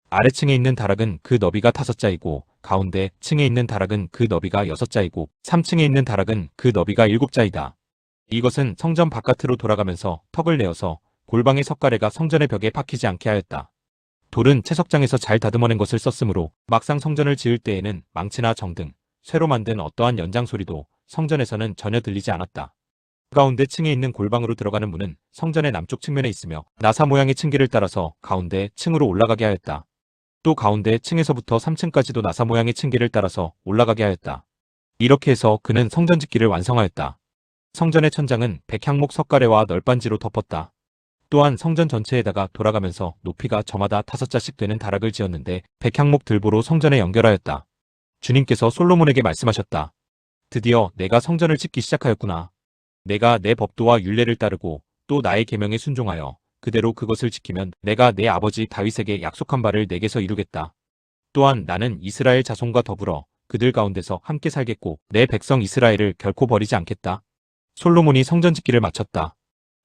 아래층에 있는 다락은 그 너비가 5자이고 가운데 층에 있는 다락은 그 너비가 6자이고 3층에 있는 다락은 그 너비가 7자이다. 이것은 성전 바깥으로 돌아가면서 턱을 내어서 골방의 석가래가 성전의 벽에 박히지 않게 하였다. 돌은 채석장에서 잘 다듬어낸 것을 썼으므로 막상 성전을 지을 때에는 망치나 정등, 쇠로 만든 어떠한 연장 소리도 성전에서는 전혀 들리지 않았다. 가운데 층에 있는 골방으로 들어가는 문은 성전의 남쪽 측면에 있으며 나사 모양의 층계를 따라서 가운데 층으로 올라가게 하였다. 또 가운데 층에서부터 3층까지도 나사 모양의 층계를 따라서 올라가게 하였다. 이렇게 해서 그는 성전 짓기를 완성하였다. 성전의 천장은 백향목 석가래와 널빤지로 덮었다. 또한 성전 전체에다가 돌아가면서 높이가 저마다 5자씩 되는 다락을 지었는데 백향목 들보로 성전에 연결하였다. 주님께서 솔로몬에게 말씀하셨다. 드디어 내가 성전을 짓기 시작하였구나. 내가 내 법도와 율례를 따르고 또 나의 계명에 순종하여 그대로 그것을 지키면 내가 내 아버지 다윗에게 약속한 바를 내게서 이루겠다. 또한 나는 이스라엘 자손과 더불어 그들 가운데서 함께 살겠고 내 백성 이스라엘을 결코 버리지 않겠다. 솔로몬이 성전 짓기를 마쳤다.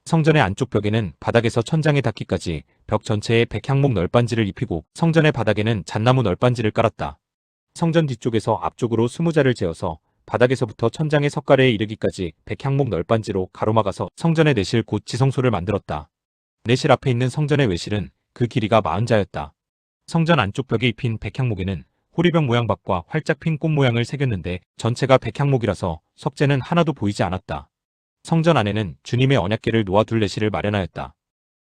성전의 안쪽 벽에는 바닥에서 천장에 닿기까지 벽 전체에 백향목 널빤지를 입히고 성전의 바닥에는 잣나무 널빤지를 깔았다. 성전 뒤쪽에서 앞쪽으로 20자를 재어서 바닥에서부터 천장의 석가래에 이르기까지 백향목 널빤지로 가로막아서 성전의 내실 곧 지성소를 만들었다. 내실 앞에 있는 성전의 외실은 그 길이가 40자였다. 성전 안쪽 벽에 입힌 백향목에는 호리병 모양 밭과 활짝 핀 꽃 모양을 새겼는데 전체가 백향목이라서 석재는 하나도 보이지 않았다. 성전 안에는 주님의 언약궤를 놓아둘 내실을 마련하였다.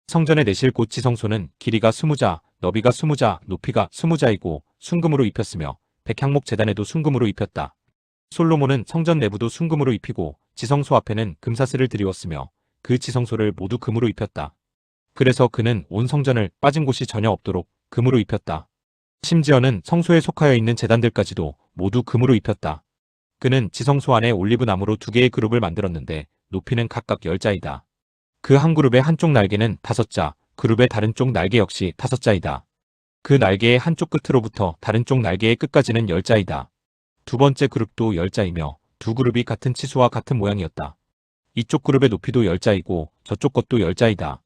성전의 내실 곧 지성소는 길이가 20자, 너비가 20자, 높이가 20자이고 순금으로 입혔으며 백향목 제단에도 순금으로 입혔다. 솔로몬은 성전 내부도 순금으로 입히고 지성소 앞에는 금사슬을 드리웠으며 그 지성소를 모두 금으로 입혔다. 그래서 그는 온 성전을 빠진 곳이 전혀 없도록 금으로 입혔다. 심지어는 성소에 속하여 있는 제단들까지도 모두 금으로 입혔다. 그는 지성소 안에 올리브나무로 2개의 그룹을 만들었는데 높이는 각각 10자이다. 그 한 그룹의 한쪽 날개는 5자, 그룹의 다른 쪽 날개 역시 5자이다. 그 날개의 한쪽 끝으로부터 다른 쪽 날개의 끝까지는 10자이다. 두 번째 그룹도 10자이며 두 그룹이 같은 치수와 같은 모양이었다. 이쪽 그룹의 높이도 10자이고 저쪽 것도 10자이다.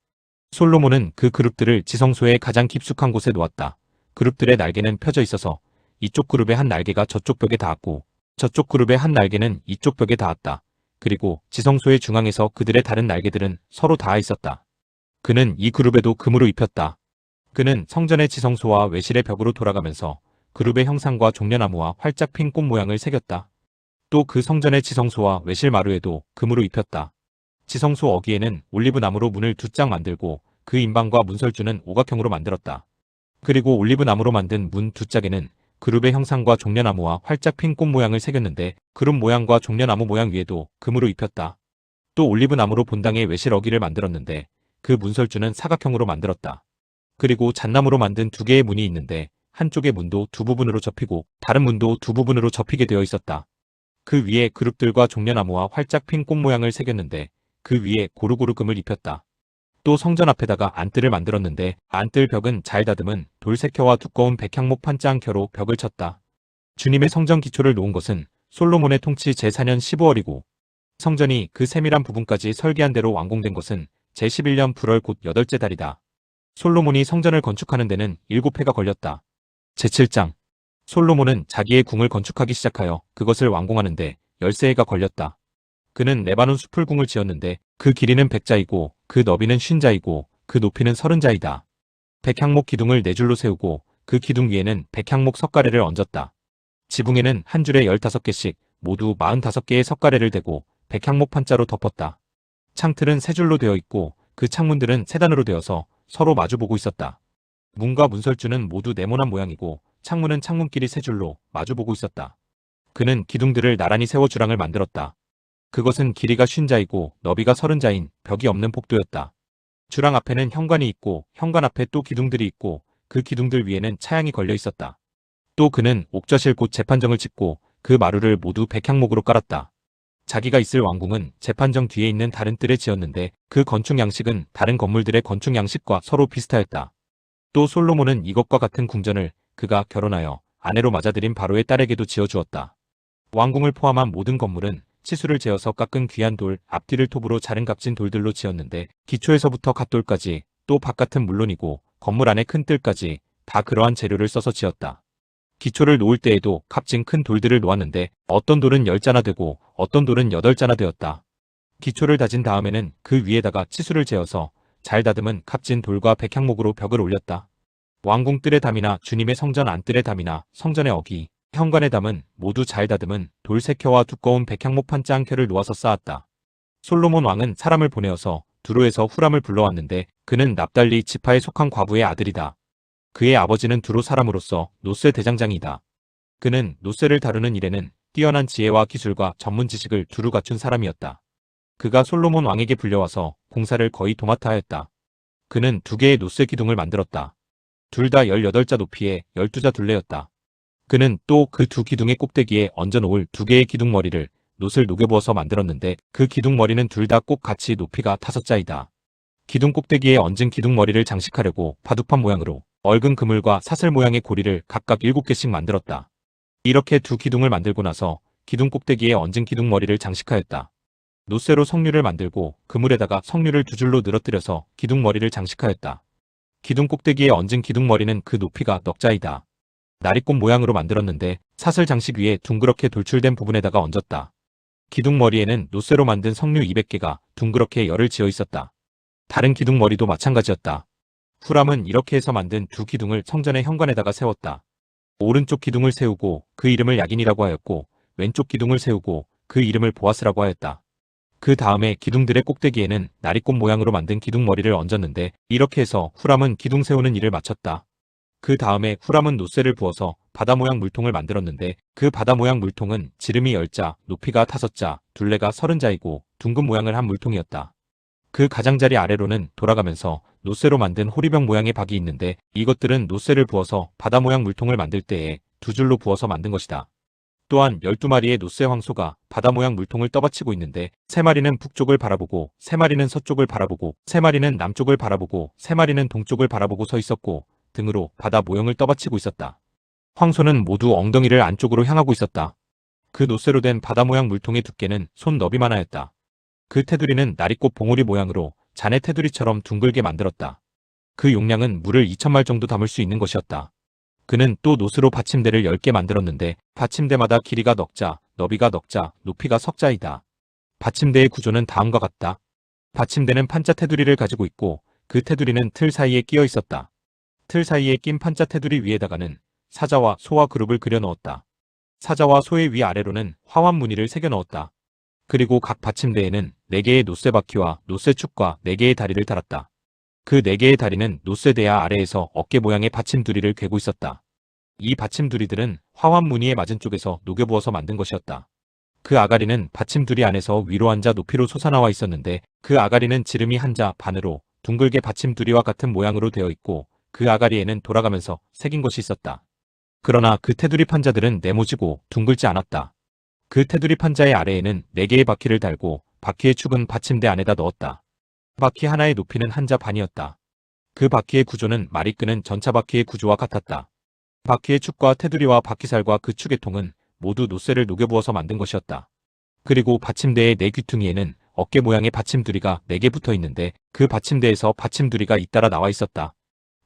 솔로몬은 그 그룹들을 지성소의 가장 깊숙한 곳에 놓았다. 그룹들의 날개는 펴져 있어서 이쪽 그룹의 한 날개가 저쪽 벽에 닿았고 저쪽 그룹의 한 날개는 이쪽 벽에 닿았다. 그리고 지성소의 중앙에서 그들의 다른 날개들은 서로 닿아 있었다. 그는 이 그룹에도 금으로 입혔다. 그는 성전의 지성소와 외실의 벽으로 돌아가면서 그룹의 형상과 종려나무와 활짝 핀 꽃 모양을 새겼다. 또 그 성전의 지성소와 외실 마루에도 금으로 입혔다. 지성소 어귀에는 올리브나무로 문을 2짝 만들고 그 인방과 문설주는 오각형으로 만들었다. 그리고 올리브나무로 만든 문 2짝에는 그룹의 형상과 종려나무와 활짝 핀 꽃 모양을 새겼는데 그룹 모양과 종려나무 모양 위에도 금으로 입혔다. 또 올리브나무로 본당의 외실 어귀를 만들었는데 그 문설주는 사각형으로 만들었다. 그리고 잣나무로 만든 2개의 문이 있는데 한쪽의 문도 두 부분으로 접히고 다른 문도 두 부분으로 접히게 되어 있었다. 그 위에 그룹들과 종려나무와 활짝 핀 꽃 모양을 새겼는데 그 위에 고루고루 금을 입혔다. 또 성전 앞에다가 안뜰을 만들었는데 안뜰 벽은 잘 다듬은 돌색혀와 두꺼운 백향목 판자앙켜로 벽을 쳤다. 주님의 성전 기초를 놓은 것은 솔로몬의 통치 제4년 15월이고 성전이 그 세밀한 부분까지 설계한 대로 완공된 것은 제11년 불월 곧 8째 달이다. 솔로몬이 성전을 건축하는 데는 7해가 걸렸다. 제7장 솔로몬은 자기의 궁을 건축하기 시작하여 그것을 완공하는데 13해가 걸렸다. 그는 레바논 수풀궁을 지었는데 그 길이는 100자이고 그 너비는 50자이고 그 높이는 30자이다. 백향목 기둥을 4줄로 세우고 그 기둥 위에는 백향목 석가래를 얹었다. 지붕에는 한 줄에 15개씩 모두 45개의 석가래를 대고 백향목 판자로 덮었다. 창틀은 3줄로 되어 있고 그 창문들은 3단으로 되어서 서로 마주보고 있었다. 문과 문설주는 모두 네모난 모양이고 창문은 창문끼리 3줄로 마주보고 있었다. 그는 기둥들을 나란히 세워 주랑을 만들었다. 그것은 길이가 50자이고 너비가 30자인 벽이 없는 복도였다. 주랑 앞에는 현관이 있고 현관 앞에 또 기둥들이 있고 그 기둥들 위에는 차양이 걸려 있었다. 또 그는 옥좌실 곧 재판정을 짓고 그 마루를 모두 백향목으로 깔았다. 자기가 있을 왕궁은 재판정 뒤에 있는 다른 뜰에 지었는데 그 건축 양식은 다른 건물들의 건축 양식과 서로 비슷하였다. 또 솔로몬은 이것과 같은 궁전을 그가 결혼하여 아내로 맞아들인 바로의 딸에게도 지어주었다. 왕궁을 포함한 모든 건물은 치수를 재어서 깎은 귀한 돌, 앞뒤를 톱으로 자른 값진 돌들로 지었는데 기초에서부터 갓돌까지 또 바깥은 물론이고 건물 안의 큰 뜰까지 다 그러한 재료를 써서 지었다. 기초를 놓을 때에도 값진 큰 돌들을 놓았는데 어떤 돌은 10자나 되고 어떤 돌은 8자나 되었다. 기초를 다진 다음에는 그 위에다가 치수를 재어서 잘 다듬은 값진 돌과 백향목으로 벽을 올렸다. 왕궁 뜰의 담이나 주님의 성전 안뜰의 담이나 성전의 어기, 현관의 담은 모두 잘 다듬은 돌색혀와 두꺼운 백향목 판자앙켜를 놓아서 쌓았다. 솔로몬 왕은 사람을 보내어서 두로에서 후람을 불러왔는데 그는 납달리 지파에 속한 과부의 아들이다. 그의 아버지는 두로 사람으로서 노쇠 대장장이다. 그는 노쇠를 다루는 일에는 뛰어난 지혜와 기술과 전문 지식을 두루 갖춘 사람이었다. 그가 솔로몬 왕에게 불려와서 공사를 거의 도맡아 하였다. 그는 2개의 노쇠 기둥을 만들었다. 둘 다 18자 높이에 12자 둘레였다. 그는 또 그 2기둥의 꼭대기에 얹어놓을 2개의 기둥머리를 놋을 녹여부어서 만들었는데 그 기둥머리는 둘 다 꼭 같이 높이가 5자이다. 기둥 꼭대기에 얹은 기둥머리를 장식하려고 바둑판 모양으로 얽은 그물과 사슬 모양의 고리를 각각 7개씩 만들었다. 이렇게 2기둥을 만들고 나서 기둥 꼭대기에 얹은 기둥머리를 장식하였다. 놋쇠로 석류를 만들고 그물에다가 석류를 2줄로 늘어뜨려서 기둥머리를 장식하였다. 기둥 꼭대기에 얹은 기둥머리는 그 높이가 넉자이다. 나리꽃 모양으로 만들었는데 사슬 장식 위에 둥그렇게 돌출된 부분에다가 얹었다. 기둥머리에는 놋쇠로 만든 석류 200개가 둥그렇게 열을 지어 있었다. 다른 기둥머리도 마찬가지였다. 후람은 이렇게 해서 만든 2기둥을 성전의 현관에다가 세웠다. 오른쪽 기둥을 세우고 그 이름을 야긴이라고 하였고 왼쪽 기둥을 세우고 그 이름을 보아스라고 하였다. 그 다음에 기둥들의 꼭대기에는 나리꽃 모양으로 만든 기둥머리를 얹었는데 이렇게 해서 후람은 기둥 세우는 일을 마쳤다. 그 다음에 후람은 놋쇠를 부어서 바다 모양 물통을 만들었는데 그 바다 모양 물통은 지름이 10자, 높이가 5자, 둘레가 30자이고 둥근 모양을 한 물통이었다. 그 가장자리 아래로는 돌아가면서 놋쇠로 만든 호리병 모양의 박이 있는데 이것들은 놋쇠를 부어서 바다 모양 물통을 만들 때에 2줄로 부어서 만든 것이다. 또한 12마리의 놋쇠 황소가 바다 모양 물통을 떠받치고 있는데 3마리는 북쪽을 바라보고 3마리는 서쪽을 바라보고 3마리는 남쪽을 바라보고 3마리는 동쪽을 바라보고 서 있었고 등으로 바다 모형을 떠받치고 있었다. 황소는 모두 엉덩이를 안쪽으로 향하고 있었다. 그 놋쇠로 된 바다 모양 물통의 두께는 손 너비만하였다. 그 테두리는 나리꽃 봉오리 모양으로 잔해 테두리처럼 둥글게 만들었다. 그 용량은 물을 2000말 정도 담을 수 있는 것이었다. 그는 또 놋으로 받침대를 10개 만들었는데 받침대마다 길이가 넉자, 너비가 넉자, 높이가 석자이다. 받침대의 구조는 다음과 같다. 받침대는 판자 테두리를 가지고 있고 그 테두리는 틀 사이에 끼어 있었다. 틀 사이에 낀 판자 테두리 위에다가는 사자와 소와 그룹을 그려 넣었다. 사자와 소의 위아래로는 화환 무늬를 새겨 넣었다. 그리고 각 받침대에는 4개의 놋쇠 바퀴와 놋쇠 축과 4개의 다리를 달았다. 그 4개의 다리는 놋쇠 대야 아래에서 어깨 모양의 받침두리를 괴고 있었다. 이 받침두리들은 화환 무늬에 맞은 쪽에서 녹여부어서 만든 것이었다. 그 아가리는 받침두리 안에서 위로 한 자 높이로 솟아나와 있었는데 그 아가리는 지름이 1자 반으로 둥글게 받침두리와 같은 모양으로 되어 있고 그 아가리에는 돌아가면서 새긴 것이 있었다. 그러나 그 테두리 판자들은 네모지고 둥글지 않았다. 그 테두리 판자의 아래에는 4개의 바퀴를 달고 바퀴의 축은 받침대 안에다 넣었다. 바퀴 하나의 높이는 한자 반이었다. 그 바퀴의 구조는 말이 끄는 전차 바퀴의 구조와 같았다. 바퀴의 축과 테두리와 바퀴살과 그 축의 통은 모두 노쇠를 녹여부어서 만든 것이었다. 그리고 받침대의 4귀퉁이에는 어깨 모양의 받침두리가 4개 붙어 있는데 그 받침대에서 받침두리가 잇따라 나와 있었다.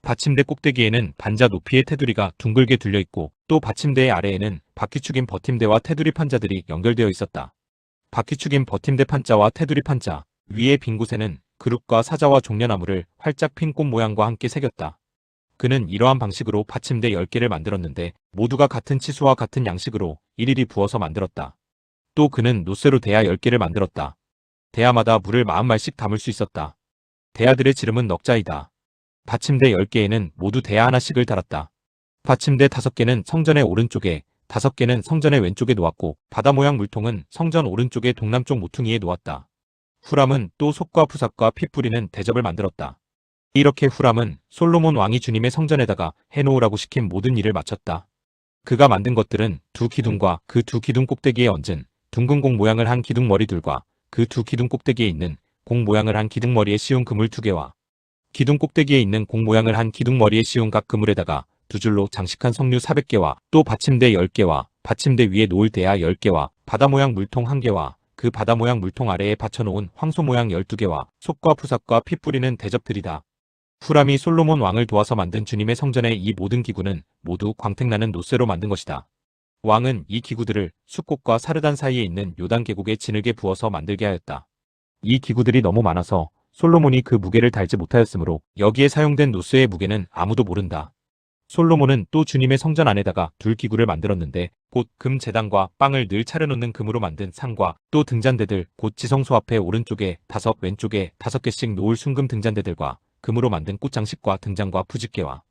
받침대 꼭대기에는 반자 높이의 테두리가 둥글게 둘려 있고 또 받침대의 아래에는 바퀴축인 버팀대와 테두리 판자들이 연결되어 있었다. 바퀴축인 버팀대 판자와 테두리 판자 위의 빈 곳에는 그룹과 사자와 종려나무를 활짝 핀 꽃 모양과 함께 새겼다. 그는 이러한 방식으로 받침대 10개를 만들었는데 모두가 같은 치수와 같은 양식으로 일일이 부어서 만들었다. 또 그는 노쇠로 대야 10개를 만들었다. 대야마다 물을 40말씩 담을 수 있었다. 대야들의 지름은 넉자이다. 받침대 10개에는 모두 대야 하나씩을 달았다. 받침대 5개는 성전의 오른쪽에, 5개는 성전의 왼쪽에 놓았고 바다 모양 물통은 성전 오른쪽의 동남쪽 모퉁이에 놓았다. 후람은 또 솥과 푸삭과 피 뿌리는 대접을 만들었다. 이렇게 후람은 솔로몬 왕이 주님의 성전에다가 해놓으라고 시킨 모든 일을 마쳤다. 그가 만든 것들은 2기둥과 그 2기둥 꼭대기에 얹은 둥근 공 모양을 한 기둥머리들과 그 2기둥 꼭대기에 있는 공 모양을 한 기둥머리에 씌운 그물 2개와 기둥 꼭대기에 있는 공 모양을 한 기둥머리에 씌운 각 그물에다가 2줄로 장식한 석류 400개와 또 받침대 10개와 받침대 위에 놓을 대야 10개와 바다 모양 물통 1개와 그 바다 모양 물통 아래에 받쳐놓은 황소 모양 12개와 솥과 푸삭과 피 뿌리는 대접들이다. 후람이 솔로몬 왕을 도와서 만든 주님의 성전의 이 모든 기구는 모두 광택나는 노쇠로 만든 것이다. 왕은 이 기구들을 숫꽃과 사르단 사이에 있는 요단 계곡에 진흙에 부어서 만들게 하였다. 이 기구들이 너무 많아서 솔로몬이 그 무게를 달지 못하였으므로 여기에 사용된 노쇠의 무게는 아무도 모른다. 솔로몬은 또 주님의 성전 안에다가 둘 기구를 만들었는데 곧 금 제단과 빵을 늘 차려놓는 금으로 만든 상과 또 등잔대들 곧 지성소 앞에 오른쪽에 5 왼쪽에 5개씩 놓을 순금 등잔대들과 금으로 만든 꽃장식과 등장과 부집게와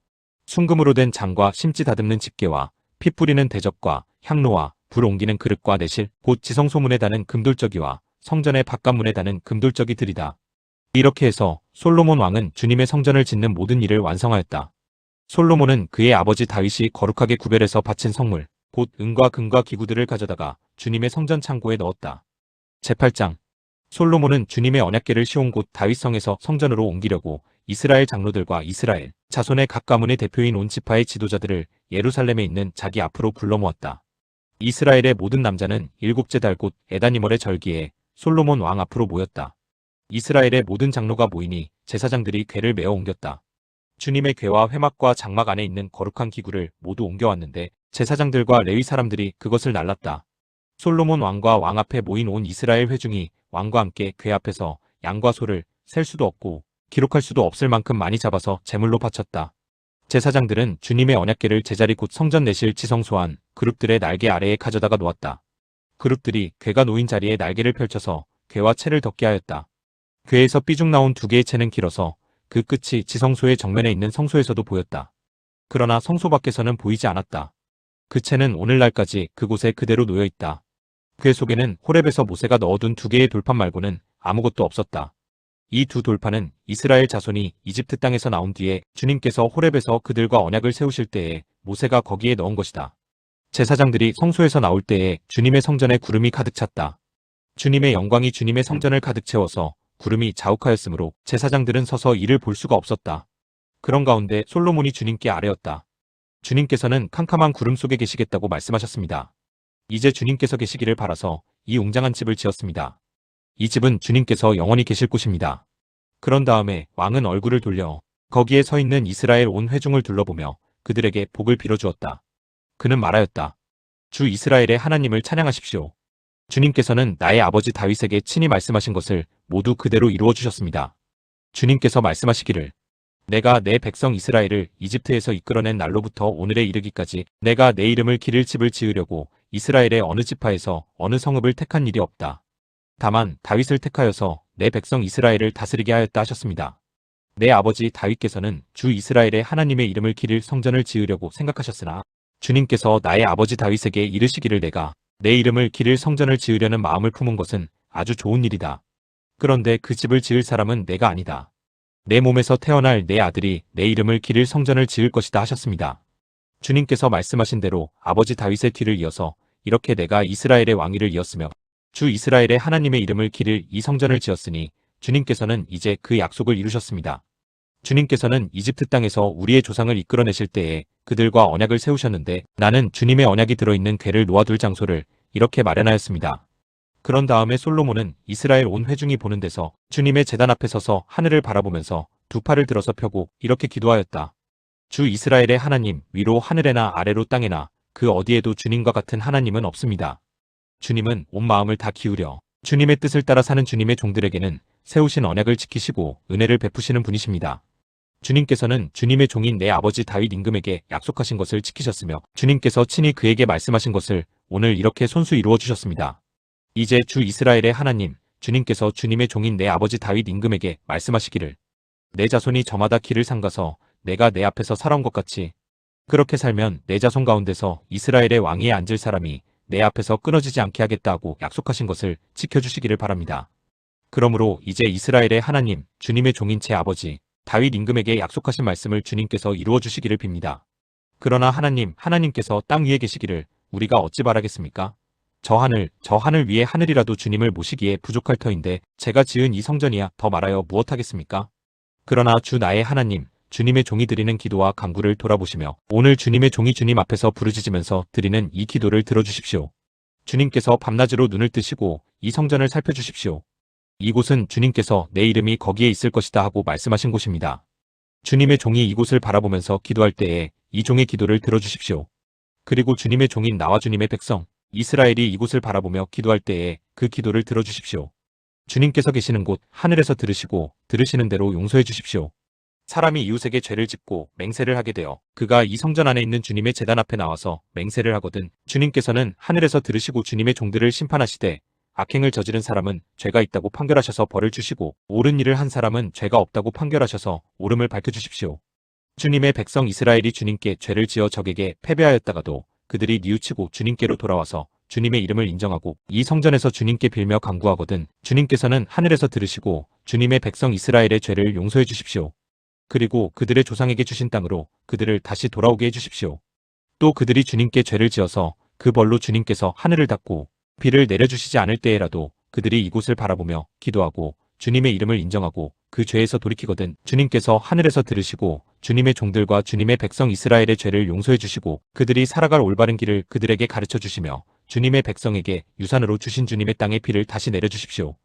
순금으로 된 장과 심지 다듬는 집게와 피 뿌리는 대접과 향로와 불 옮기는 그릇과 내실 곧 지성소문에 다는 금돌적이와 성전의 바깥문에 다는 금돌적이들이다. 이렇게 해서 솔로몬 왕은 주님의 성전을 짓는 모든 일을 완성하였다. 솔로몬은 그의 아버지 다윗이 거룩하게 구별해서 바친 성물 곧 은과 금과 기구들을 가져다가 주님의 성전 창고에 넣었다. 제8장 솔로몬은 주님의 언약궤를 씌운 곳 다윗성에서 성전으로 옮기려고 이스라엘 장로들과 이스라엘 자손의 각 가문의 대표인 온 지파의 지도자들을 예루살렘에 있는 자기 앞으로 불러 모았다. 이스라엘의 모든 남자는 7째 달 곧 에다니멀의 절기에 솔로몬 왕 앞으로 모였다. 이스라엘의 모든 장로가 모이니 제사장들이 궤를 메어 옮겼다. 주님의 궤와 회막과 장막 안에 있는 거룩한 기구를 모두 옮겨왔는데 제사장들과 레위 사람들이 그것을 날랐다. 솔로몬 왕과 왕 앞에 모인 온 이스라엘 회중이 왕과 함께 궤 앞에서 양과 소를 셀 수도 없고 기록할 수도 없을 만큼 많이 잡아서 제물로 바쳤다. 제사장들은 주님의 언약궤를 제자리 곧 성전 내실 지성소한 그룹들의 날개 아래에 가져다가 놓았다. 그룹들이 궤가 놓인 자리에 날개를 펼쳐서 궤와 채를 덮게 하였다. 궤에서 삐죽 나온 2개의 채는 길어서 그 끝이 지성소의 정면에 있는 성소에서도 보였다. 그러나 성소 밖에서는 보이지 않았다. 그 채는 오늘날까지 그곳에 그대로 놓여 있다. 궤 속에는 호렙에서 모세가 넣어둔 2개의 돌판 말고는 아무것도 없었다. 이 2 돌판은 이스라엘 자손이 이집트 땅에서 나온 뒤에 주님께서 호렙에서 그들과 언약을 세우실 때에 모세가 거기에 넣은 것이다. 제사장들이 성소에서 나올 때에 주님의 성전에 구름이 가득 찼다. 주님의 영광이 주님의 성전을 가득 채워서 구름이 자욱하였으므로 제사장들은 서서 이를 볼 수가 없었다. 그런 가운데 솔로몬이 주님께 아뢰었다. 주님께서는 캄캄한 구름 속에 계시겠다고 말씀하셨습니다. 이제 주님께서 계시기를 바라서 이 웅장한 집을 지었습니다. 이 집은 주님께서 영원히 계실 곳입니다. 그런 다음에 왕은 얼굴을 돌려 거기에 서 있는 이스라엘 온 회중을 둘러보며 그들에게 복을 빌어주었다. 그는 말하였다. 주 이스라엘의 하나님을 찬양하십시오. 주님께서는 나의 아버지 다윗에게 친히 말씀하신 것을 모두 그대로 이루어 주셨습니다. 주님께서 말씀하시기를 내가 내 백성 이스라엘을 이집트에서 이끌어낸 날로부터 오늘에 이르기까지 내가 내 이름을 기릴 집을 지으려고 이스라엘의 어느 지파에서 어느 성읍을 택한 일이 없다. 다만 다윗을 택하여서 내 백성 이스라엘을 다스리게 하였다 하셨습니다. 내 아버지 다윗께서는 주 이스라엘의 하나님의 이름을 기릴 성전을 지으려고 생각하셨으나 주님께서 나의 아버지 다윗에게 이르시기를 내가 내 이름을 기릴 성전을 지으려는 마음을 품은 것은 아주 좋은 일이다. 그런데 그 집을 지을 사람은 내가 아니다. 내 몸에서 태어날 내 아들이 내 이름을 기릴 성전을 지을 것이다 하셨습니다. 주님께서 말씀하신 대로 아버지 다윗의 뒤를 이어서 이렇게 내가 이스라엘의 왕위를 이었으며 주 이스라엘의 하나님의 이름을 기릴 이 성전을 지었으니 주님께서는 이제 그 약속을 이루셨습니다. 주님께서는 이집트 땅에서 우리의 조상을 이끌어내실 때에 그들과 언약을 세우셨는데 나는 주님의 언약이 들어있는 궤를 놓아둘 장소를 이렇게 마련하였습니다. 그런 다음에 솔로몬은 이스라엘 온 회중이 보는 데서 주님의 제단 앞에 서서 하늘을 바라보면서 두 팔을 들어서 펴고 이렇게 기도하였다. 주 이스라엘의 하나님, 위로 하늘에나 아래로 땅에나 그 어디에도 주님과 같은 하나님은 없습니다. 주님은 온 마음을 다 기울여 주님의 뜻을 따라 사는 주님의 종들에게는 세우신 언약을 지키시고 은혜를 베푸시는 분이십니다. 주님께서는 주님의 종인 내 아버지 다윗 임금에게 약속하신 것을 지키셨으며 주님께서 친히 그에게 말씀하신 것을 오늘 이렇게 손수 이루어 주셨습니다. 이제 주 이스라엘의 하나님, 주님께서 주님의 종인 내 아버지 다윗 임금에게 말씀하시기를 내 자손이 저마다 길을 삼가서 내가 내 앞에서 살아온 것 같이 그렇게 살면 내 자손 가운데서 이스라엘의 왕위에 앉을 사람이 내 앞에서 끊어지지 않게 하겠다 하고 약속하신 것을 지켜주시기를 바랍니다. 그러므로 이제 이스라엘의 하나님, 주님의 종인 제 아버지 다윗 임금에게 약속하신 말씀을 주님께서 이루어 주시기를 빕니다. 그러나 하나님께서 땅 위에 계시기를 우리가 어찌 바라겠습니까? 저 하늘 위에 하늘이라도 주님을 모시기에 부족할 터인데 제가 지은 이 성전이야 더 말하여 무엇하겠습니까? 그러나 주 나의 하나님, 주님의 종이 드리는 기도와 간구를 돌아보시며 오늘 주님의 종이 주님 앞에서 부르짖으면서 드리는 이 기도를 들어주십시오. 주님께서 밤낮으로 눈을 뜨시고 이 성전을 살펴주십시오. 이곳은 주님께서 내 이름이 거기에 있을 것이다 하고 말씀하신 곳입니다. 주님의 종이 이곳을 바라보면서 기도할 때에 이 종의 기도를 들어주십시오. 그리고 주님의 종인 나와 주님의 백성, 이스라엘이 이곳을 바라보며 기도할 때에 그 기도를 들어주십시오. 주님께서 계시는 곳 하늘에서 들으시고 들으시는 대로 용서해 주십시오. 사람이 이웃에게 죄를 짓고 맹세를 하게 되어 그가 이 성전 안에 있는 주님의 제단 앞에 나와서 맹세를 하거든 주님께서는 하늘에서 들으시고 주님의 종들을 심판하시되 악행을 저지른 사람은 죄가 있다고 판결하셔서 벌을 주시고 옳은 일을 한 사람은 죄가 없다고 판결하셔서 옳음을 밝혀주십시오. 주님의 백성 이스라엘이 주님께 죄를 지어 적에게 패배하였다가도 그들이 뉘우치고 주님께로 돌아와서 주님의 이름을 인정하고 이 성전에서 주님께 빌며 간구하거든 주님께서는 하늘에서 들으시고 주님의 백성 이스라엘의 죄를 용서해 주십시오. 그리고 그들의 조상에게 주신 땅으로 그들을 다시 돌아오게 해주십시오. 또 그들이 주님께 죄를 지어서 그 벌로 주님께서 하늘을 닫고 비를 내려주시지 않을 때에라도 그들이 이곳을 바라보며 기도하고 주님의 이름을 인정하고 그 죄에서 돌이키거든 주님께서 하늘에서 들으시고 주님의 종들과 주님의 백성 이스라엘의 죄를 용서해 주시고 그들이 살아갈 올바른 길을 그들에게 가르쳐 주시며 주님의 백성에게 유산으로 주신 주님의 땅의 비를 다시 내려주십시오.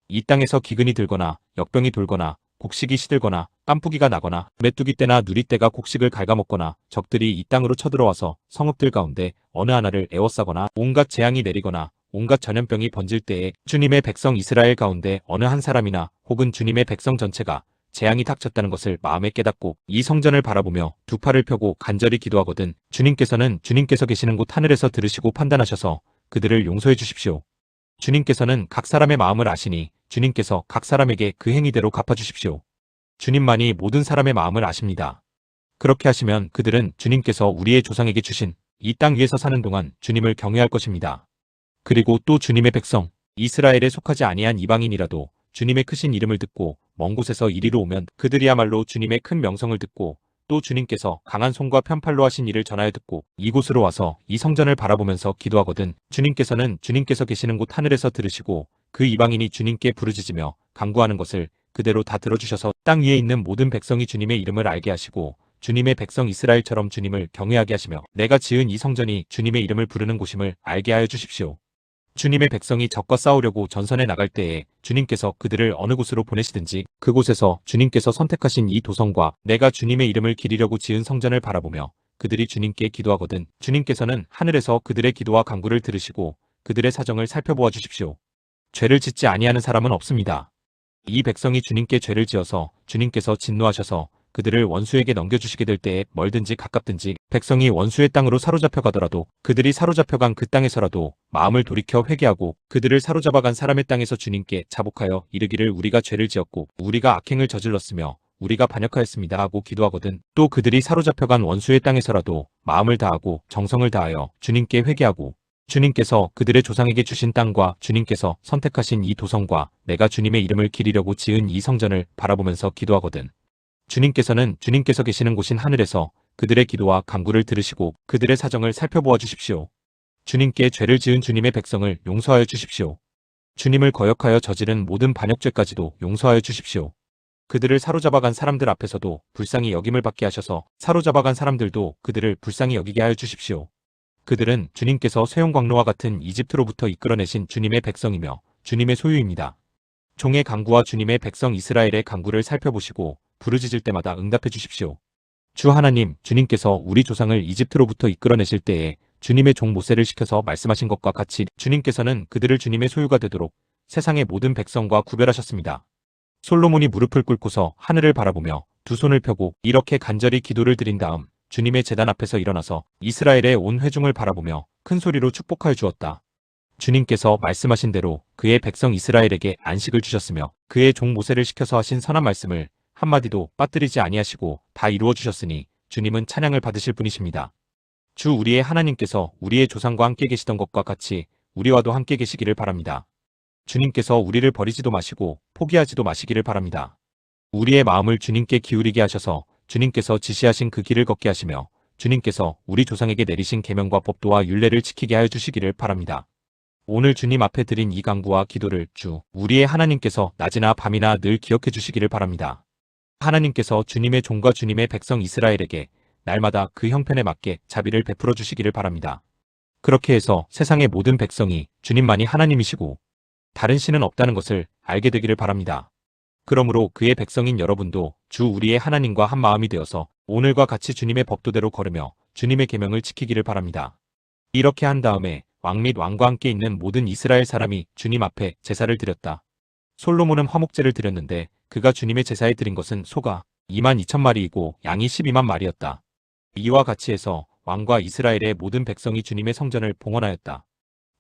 이 땅에서 기근이 들거나 역병이 돌거나 곡식이 시들거나 깐풍기가 나거나 메뚜기 떼나 누리 떼가 곡식을 갉아먹거나 적들이 이 땅으로 쳐들어와서 성읍들 가운데 어느 하나를 에워싸거나 온갖 재앙이 내리거나 온갖 전염병이 번질 때에 주님의 백성 이스라엘 가운데 어느 한 사람이나 혹은 주님의 백성 전체가 재앙이 닥쳤다는 것을 마음에 깨닫고 이 성전을 바라보며 두 팔을 펴고 간절히 기도하거든 주님께서는 주님께서 계시는 곳 하늘에서 들으시고 판단하셔서 그들을 용서해 주십시오. 주님께서는 각 사람의 마음을 아시니 주님께서 각 사람에게 그 행위대로 갚아주십시오. 주님만이 모든 사람의 마음을 아십니다. 그렇게 하시면 그들은 주님께서 우리의 조상에게 주신 이 땅 위에서 사는 동안 주님을 경외할 것입니다. 그리고 또 주님의 백성, 이스라엘에 속하지 아니한 이방인이라도 주님의 크신 이름을 듣고 먼 곳에서 이리로 오면 그들이야말로 주님의 큰 명성을 듣고 또 주님께서 강한 손과 편팔로 하신 일을 전하여 듣고 이곳으로 와서 이 성전을 바라보면서 기도하거든 주님께서는 주님께서 계시는 곳 하늘에서 들으시고 그 이방인이 주님께 부르짖으며 간구하는 것을 그대로 다 들어주셔서 땅 위에 있는 모든 백성이 주님의 이름을 알게 하시고 주님의 백성 이스라엘처럼 주님을 경외하게 하시며 내가 지은 이 성전이 주님의 이름을 부르는 곳임을 알게 하여 주십시오. 주님의 백성이 적과 싸우려고 전선에 나갈 때에 주님께서 그들을 어느 곳으로 보내시든지 그곳에서 주님께서 선택하신 이 도성과 내가 주님의 이름을 기리려고 지은 성전을 바라보며 그들이 주님께 기도하거든 주님께서는 하늘에서 그들의 기도와 간구를 들으시고 그들의 사정을 살펴보아 주십시오. 죄를 짓지 아니하는 사람은 없습니다. 이 백성이 주님께 죄를 지어서 주님께서 진노하셔서 그들을 원수에게 넘겨주시게 될 때에 멀든지 가깝든지 백성이 원수의 땅으로 사로잡혀 가더라도 그들이 사로잡혀간 그 땅에서라도 마음을 돌이켜 회개하고 그들을 사로잡아간 사람의 땅에서 주님께 자복하여 이르기를 우리가 죄를 지었고 우리가 악행을 저질렀으며 우리가 반역하였습니다 하고 기도하거든 또 그들이 사로잡혀간 원수의 땅에서라도 마음을 다하고 정성을 다하여 주님께 회개하고 주님께서 그들의 조상에게 주신 땅과 주님께서 선택하신 이 도성과 내가 주님의 이름을 기리려고 지은 이 성전을 바라보면서 기도하거든. 주님께서는 주님께서 계시는 곳인 하늘에서 그들의 기도와 간구를 들으시고 그들의 사정을 살펴보아 주십시오. 주님께 죄를 지은 주님의 백성을 용서하여 주십시오. 주님을 거역하여 저지른 모든 반역죄까지도 용서하여 주십시오. 그들을 사로잡아간 사람들 앞에서도 불쌍히 여김을 받게 하셔서 사로잡아간 사람들도 그들을 불쌍히 여기게 하여 주십시오. 그들은 주님께서 쇠용광로와 같은 이집트로부터 이끌어내신 주님의 백성이며 주님의 소유입니다. 종의 간구와 주님의 백성 이스라엘의 간구를 살펴보시고 부르짖을 때마다 응답해 주십시오. 주 하나님, 주님께서 우리 조상을 이집트로부터 이끌어내실 때에 주님의 종 모세를 시켜서 말씀하신 것과 같이 주님께서는 그들을 주님의 소유가 되도록 세상의 모든 백성과 구별하셨습니다. 솔로몬이 무릎을 꿇고서 하늘을 바라보며 두 손을 펴고 이렇게 간절히 기도를 드린 다음 주님의 제단 앞에서 일어나서 이스라엘의 온 회중을 바라보며 큰 소리로 축복하여 주었다. 주님께서 말씀하신 대로 그의 백성 이스라엘에게 안식을 주셨으며 그의 종 모세를 시켜서 하신 선한 말씀을 한마디도 빠뜨리지 아니하시고 다 이루어 주셨으니 주님은 찬양을 받으실 분이십니다. 주 우리의 하나님께서 우리의 조상과 함께 계시던 것과 같이 우리와도 함께 계시기를 바랍니다. 주님께서 우리를 버리지도 마시고 포기하지도 마시기를 바랍니다. 우리의 마음을 주님께 기울이게 하셔서 주님께서 지시하신 그 길을 걷게 하시며 주님께서 우리 조상에게 내리신 계명과 법도와 율례를 지키게 하여 주시기를 바랍니다. 오늘 주님 앞에 드린 이 간구와 기도를 주 우리의 하나님께서 낮이나 밤이나 늘 기억해 주시기를 바랍니다. 하나님께서 주님의 종과 주님의 백성 이스라엘에게 날마다 그 형편에 맞게 자비를 베풀어 주시기를 바랍니다. 그렇게 해서 세상의 모든 백성이 주님만이 하나님이시고 다른 신은 없다는 것을 알게 되기를 바랍니다. 그러므로 그의 백성인 여러분도 주 우리의 하나님과 한 마음이 되어서 오늘과 같이 주님의 법도대로 걸으며 주님의 계명을 지키기를 바랍니다. 이렇게 한 다음에 왕 및 왕과 함께 있는 모든 이스라엘 사람이 주님 앞에 제사를 드렸다. 솔로몬은 화목제를 드렸는데 그가 주님의 제사에 드린 것은 소가 22,000마리이고 양이 12만 마리였다. 이와 같이 해서 왕과 이스라엘의 모든 백성이 주님의 성전을 봉헌하였다.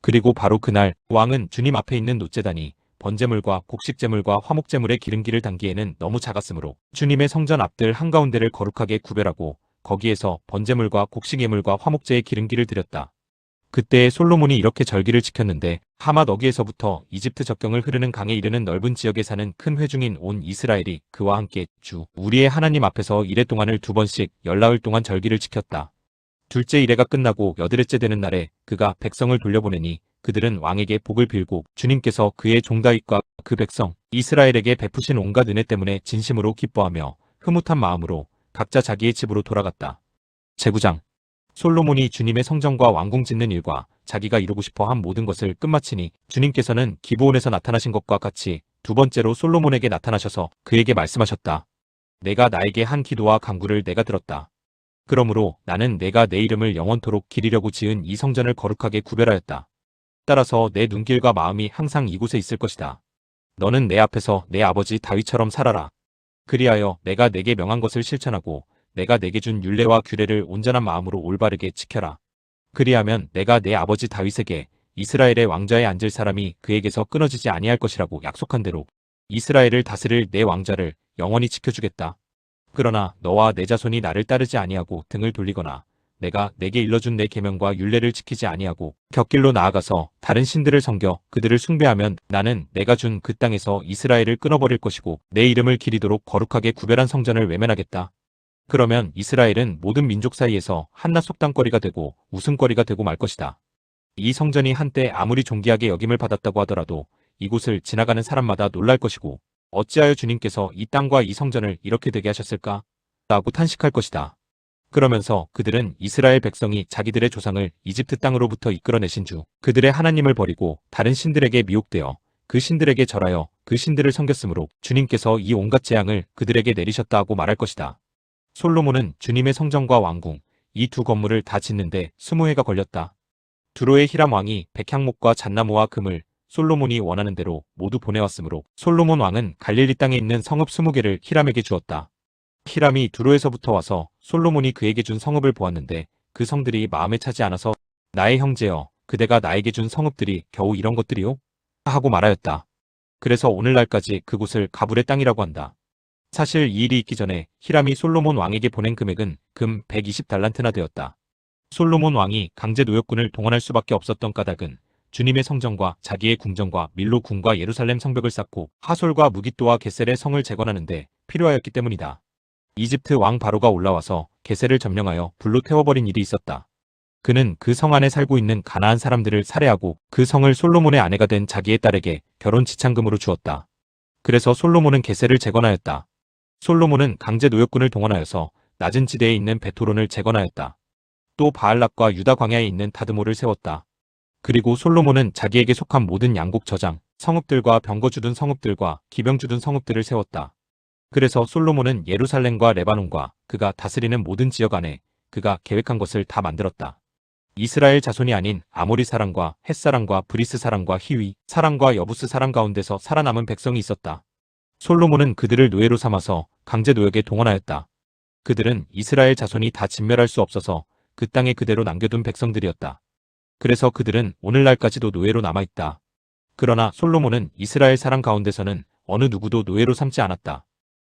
그리고 바로 그날 왕은 주님 앞에 있는 놋제단이 번제물과 곡식제물과 화목제물의 기름기를 담기에는 너무 작았으므로 주님의 성전 앞들 한가운데를 거룩하게 구별하고 거기에서 번제물과 곡식예물과 화목제의 기름기를 드렸다. 그때에 솔로몬이 이렇게 절기를 지켰는데 하맛 어귀에서부터 이집트 적경을 흐르는 강에 이르는 넓은 지역에 사는 큰 회중인 온 이스라엘이 그와 함께 주 우리의 하나님 앞에서 이레 동안을 2번씩 열나흘 동안 절기를 지켰다. 둘째 이레가 끝나고 여드렛째 되는 날에 그가 백성을 돌려보내니 그들은 왕에게 복을 빌고 주님께서 그의 종 다윗과 그 백성 이스라엘에게 베푸신 온갖 은혜 때문에 진심으로 기뻐하며 흐뭇한 마음으로 각자 자기의 집으로 돌아갔다. 제9장 솔로몬이 주님의 성전과 왕궁 짓는 일과 자기가 이루고 싶어 한 모든 것을 끝마치니 주님께서는 기브온에서 나타나신 것과 같이 두 번째로 솔로몬에게 나타나셔서 그에게 말씀하셨다. 내가 나에게 한 기도와 간구를 내가 들었다. 그러므로 나는 내가 내 이름을 영원토록 기리려고 지은 이 성전을 거룩하게 구별하였다. 따라서 내 눈길과 마음이 항상 이곳에 있을 것이다. 너는 내 앞에서 내 아버지 다윗처럼 살아라. 그리하여 내가 내게 명한 것을 실천하고 내가 내게 준 율례와 규례를 온전한 마음으로 올바르게 지켜라. 그리하면 내가 내 아버지 다윗에게 이스라엘의 왕좌에 앉을 사람이 그에게서 끊어지지 아니할 것이라고 약속한 대로 이스라엘을 다스릴 내 왕좌를 영원히 지켜주겠다. 그러나 너와 내 자손이 나를 따르지 아니하고 등을 돌리거나 내가 내게 일러준 내 계명과 율례를 지키지 아니하고 곁길로 나아가서 다른 신들을 섬겨 그들을 숭배하면 나는 내가 준 그 땅에서 이스라엘을 끊어버릴 것이고 내 이름을 기리도록 거룩하게 구별한 성전을 외면하겠다. 그러면 이스라엘은 모든 민족 사이에서 한낱 속담거리가 되고 웃음거리가 되고 말 것이다. 이 성전이 한때 아무리 존귀하게 여김을 받았다고 하더라도 이곳을 지나가는 사람마다 놀랄 것이고 어찌하여 주님께서 이 땅과 이 성전을 이렇게 되게 하셨을까? 라고 탄식할 것이다. 그러면서 그들은 이스라엘 백성이 자기들의 조상을 이집트 땅으로부터 이끌어내신 주 그들의 하나님을 버리고 다른 신들에게 미혹되어 그 신들에게 절하여 그 신들을 섬겼으므로 주님께서 이 온갖 재앙을 그들에게 내리셨다 하고 말할 것이다. 솔로몬은 주님의 성전과 왕궁, 이 두 건물을 다 짓는데 20해가 걸렸다. 두로의 히람 왕이 백향목과 잣나무와 금을 솔로몬이 원하는 대로 모두 보내왔으므로 솔로몬 왕은 갈릴리 땅에 있는 성읍 20개를 히람에게 주었다. 히람이 두로에서부터 와서 솔로몬이 그에게 준 성읍을 보았는데 그 성들이 마음에 차지 않아서 나의 형제여, 그대가 나에게 준 성읍들이 겨우 이런 것들이요? 하고 말하였다. 그래서 오늘날까지 그곳을 가불의 땅이라고 한다. 사실 이 일이 있기 전에 히람이 솔로몬 왕에게 보낸 금액은 금 120달란트나 되었다. 솔로몬 왕이 강제 노역군을 동원할 수밖에 없었던 까닭은 주님의 성전과 자기의 궁전과 밀로 궁과 예루살렘 성벽을 쌓고 하솔과 무깃도와 게셀의 성을 재건하는데 필요하였기 때문이다. 이집트 왕 바로가 올라와서 게셀을 점령하여 불로 태워버린 일이 있었다. 그는 그 성 안에 살고 있는 가나안 사람들을 살해하고 그 성을 솔로몬의 아내가 된 자기의 딸에게 결혼 지참금으로 주었다. 그래서 솔로몬은 게셀을 재건하였다. 솔로몬은 강제 노역군을 동원하여서 낮은 지대에 있는 베토론을 재건하였다. 또 바알락과 유다 광야에 있는 다드모를 세웠다. 그리고 솔로몬은 자기에게 속한 모든 양곡 저장, 성읍들과 병거 주둔 성읍들과 기병 주둔 성읍들을 세웠다. 그래서 솔로몬은 예루살렘과 레바논과 그가 다스리는 모든 지역 안에 그가 계획한 것을 다 만들었다. 이스라엘 자손이 아닌 아모리 사람과 헷 사람과 브리스 사람과 히위 사람과 여부스 사람 가운데서 살아남은 백성이 있었다. 솔로몬은 그들을 노예로 삼아서 강제 노역에 동원하였다. 그들은 이스라엘 자손이 다 진멸할 수 없어서 그 땅에 그대로 남겨둔 백성들이었다. 그래서 그들은 오늘날까지도 노예로 남아있다. 그러나 솔로몬은 이스라엘 사람 가운데서는 어느 누구도 노예로 삼지 않았다.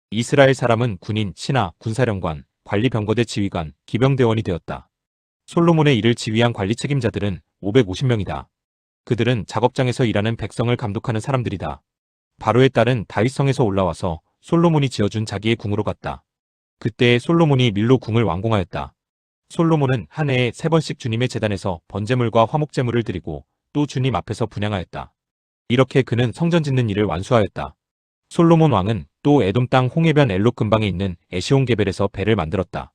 이스라엘 사람은 군인, 신하, 군사령관, 관리병거대 지휘관, 기병대원이 되었다. 솔로몬의 일을 지휘한 관리 책임자들은 550명이다. 그들은 작업장에서 일하는 백성을 감독하는 사람들이다. 바로의 딸은 다윗성에서 올라와서 솔로몬이 지어준 자기의 궁으로 갔다. 그때에 솔로몬이 밀로 궁을 완공하였다. 솔로몬은 한 해에 3번씩 주님의 제단에서 번제물과 화목제물을 드리고 또 주님 앞에서 분향하였다. 이렇게 그는 성전 짓는 일을 완수하였다. 솔로몬 왕은 또 에돔 땅 홍해변 엘록 근방에 있는 에시온게벨에서 배를 만들었다.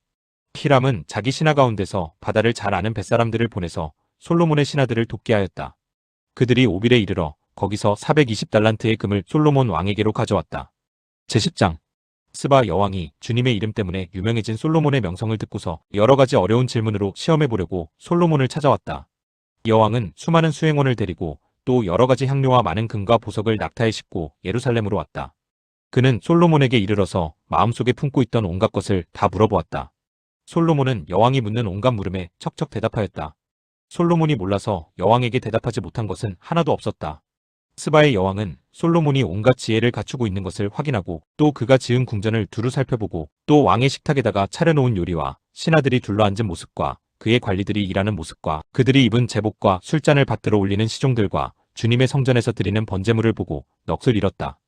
히람은 자기 신하 가운데서 바다를 잘 아는 뱃사람들을 보내서 솔로몬의 신하들을 돕게 하였다. 그들이 오빌에 이르러 거기서 420달란트의 금을 솔로몬 왕에게로 가져왔다. 제10장 스바 여왕이 주님의 이름 때문에 유명해진 솔로몬의 명성을 듣고서 여러 가지 어려운 질문으로 시험해보려고 솔로몬을 찾아왔다. 여왕은 수많은 수행원을 데리고 또 여러 가지 향료와 많은 금과 보석을 낙타에 싣고 예루살렘으로 왔다. 그는 솔로몬에게 이르러서 마음속에 품고 있던 온갖 것을 다 물어보았다. 솔로몬은 여왕이 묻는 온갖 물음에 척척 대답하였다. 솔로몬이 몰라서 여왕에게 대답하지 못한 것은 하나도 없었다. 스바의 여왕은 솔로몬이 온갖 지혜를 갖추고 있는 것을 확인하고 또 그가 지은 궁전을 두루 살펴보고 또 왕의 식탁에다가 차려놓은 요리와 신하들이 둘러앉은 모습과 그의 관리들이 일하는 모습과 그들이 입은 제복과 술잔을 받들어 올리는 시종들과 주님의 성전에서 드리는 번제물을 보고 넋을 잃었다.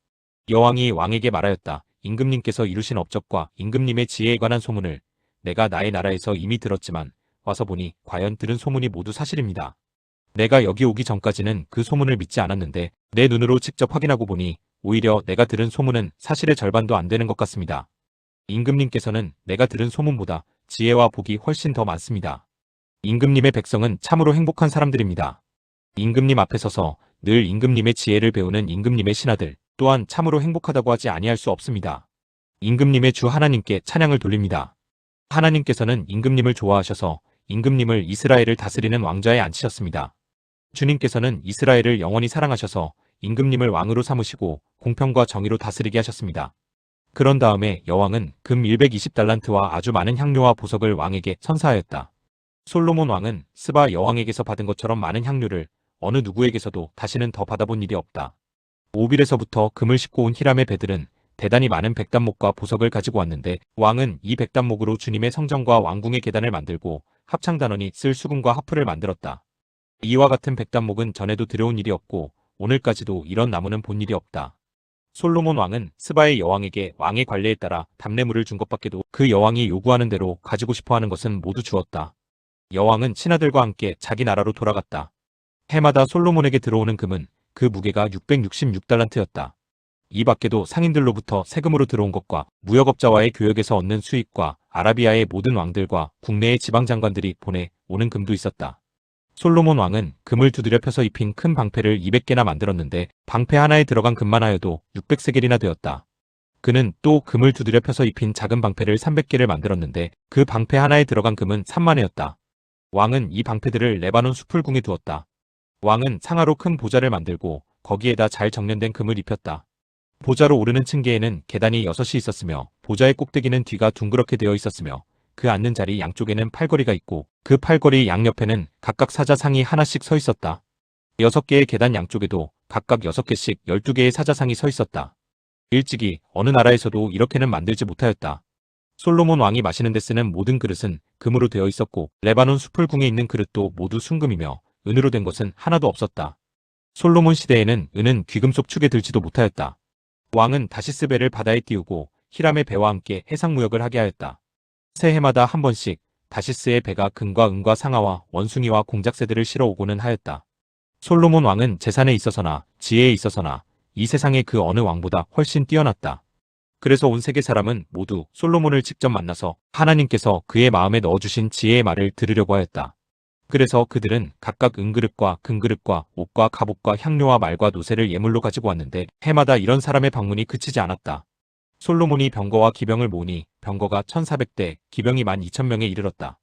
여왕이 왕에게 말하였다. 임금님께서 이루신 업적과 임금님의 지혜에 관한 소문을 내가 나의 나라에서 이미 들었지만 와서 보니 과연 들은 소문이 모두 사실입니다. 내가 여기 오기 전까지는 그 소문을 믿지 않았는데 내 눈으로 직접 확인하고 보니 오히려 내가 들은 소문은 사실의 절반도 안 되는 것 같습니다. 임금님께서는 내가 들은 소문보다 지혜와 복이 훨씬 더 많습니다. 임금님의 백성은 참으로 행복한 사람들입니다. 임금님 앞에 서서 늘 임금님의 지혜를 배우는 임금님의 신하들 또한 참으로 행복하다고 하지 아니할 수 없습니다. 임금님의 주 하나님께 찬양을 돌립니다. 하나님께서는 임금님을 좋아하셔서 임금님을 이스라엘을 다스리는 왕좌에 앉히셨습니다. 주님께서는 이스라엘을 영원히 사랑하셔서 임금님을 왕으로 삼으시고 공평과 정의로 다스리게 하셨습니다. 그런 다음에 여왕은 금 120달란트와 아주 많은 향료와 보석을 왕에게 선사하였다. 솔로몬 왕은 스바 여왕에게서 받은 것처럼 많은 향료를 어느 누구에게서도 다시는 더 받아본 일이 없다. 오빌에서부터 금을 싣고 온 히람의 배들은 대단히 많은 백단목과 보석을 가지고 왔는데 왕은 이 백단목으로 주님의 성전과 왕궁의 계단을 만들고 합창단원이 쓸 수금과 하프를 만들었다. 이와 같은 백단목은 전에도 들여온 일이 없고 오늘까지도 이런 나무는 본 일이 없다. 솔로몬 왕은 스바의 여왕에게 왕의 관례에 따라 답례물을 준 것밖에도 그 여왕이 요구하는 대로 가지고 싶어하는 것은 모두 주었다. 여왕은 신하들과 함께 자기 나라로 돌아갔다. 해마다 솔로몬에게 들어오는 금은 그 무게가 666달란트였다. 이 밖에도 상인들로부터 세금으로 들어온 것과 무역업자와의 교역에서 얻는 수익과 아라비아의 모든 왕들과 국내의 지방장관들이 보내오는 금도 있었다. 솔로몬 왕은 금을 두드려 펴서 입힌 큰 방패를 200개나 만들었는데 방패 하나에 들어간 금만 하여도 600세겔이나 되었다. 그는 또 금을 두드려 펴서 입힌 작은 방패를 300개를 만들었는데 그 방패 하나에 들어간 금은 3만회였다. 왕은 이 방패들을 레바논 수풀궁에 두었다. 왕은 상하로 큰 보좌를 만들고 거기에다 잘 정련된 금을 입혔다. 보좌로 오르는 층계에는 계단이 6이 있었으며 보좌의 꼭대기는 뒤가 둥그렇게 되어 있었으며 그 앉는 자리 양쪽에는 팔걸이가 있고 그 팔걸이 양옆에는 각각 사자상이 하나씩 서 있었다. 6개의 계단 양쪽에도 각각 6개씩 12개의 사자상이 서 있었다. 일찍이 어느 나라에서도 이렇게는 만들지 못하였다. 솔로몬 왕이 마시는 데 쓰는 모든 그릇은 금으로 되어 있었고 레바논 수풀궁에 있는 그릇도 모두 순금이며 은으로 된 것은 하나도 없었다. 솔로몬 시대에는 은은 귀금속 축에 들지도 못하였다. 왕은 다시스 배를 바다에 띄우고 히람의 배와 함께 해상 무역을 하게 하였다. 새해마다 한 번씩 다시스의 배가 금과 은과 상아와 원숭이와 공작새들을 실어 오고는 하였다. 솔로몬 왕은 재산에 있어서나 지혜에 있어서나 이 세상의 그 어느 왕보다 훨씬 뛰어났다. 그래서 온 세계 사람은 모두 솔로몬을 직접 만나서 하나님께서 그의 마음에 넣어주신 지혜의 말을 들으려고 하였다. 그래서 그들은 각각 은그릇과 금그릇과 옷과 갑옷과 향료와 말과 노새를 예물로 가지고 왔는데 해마다 이런 사람의 방문이 그치지 않았다. 솔로몬이 병거와 기병을 모으니 병거가 1400대, 기병이 12,000명에 이르렀다.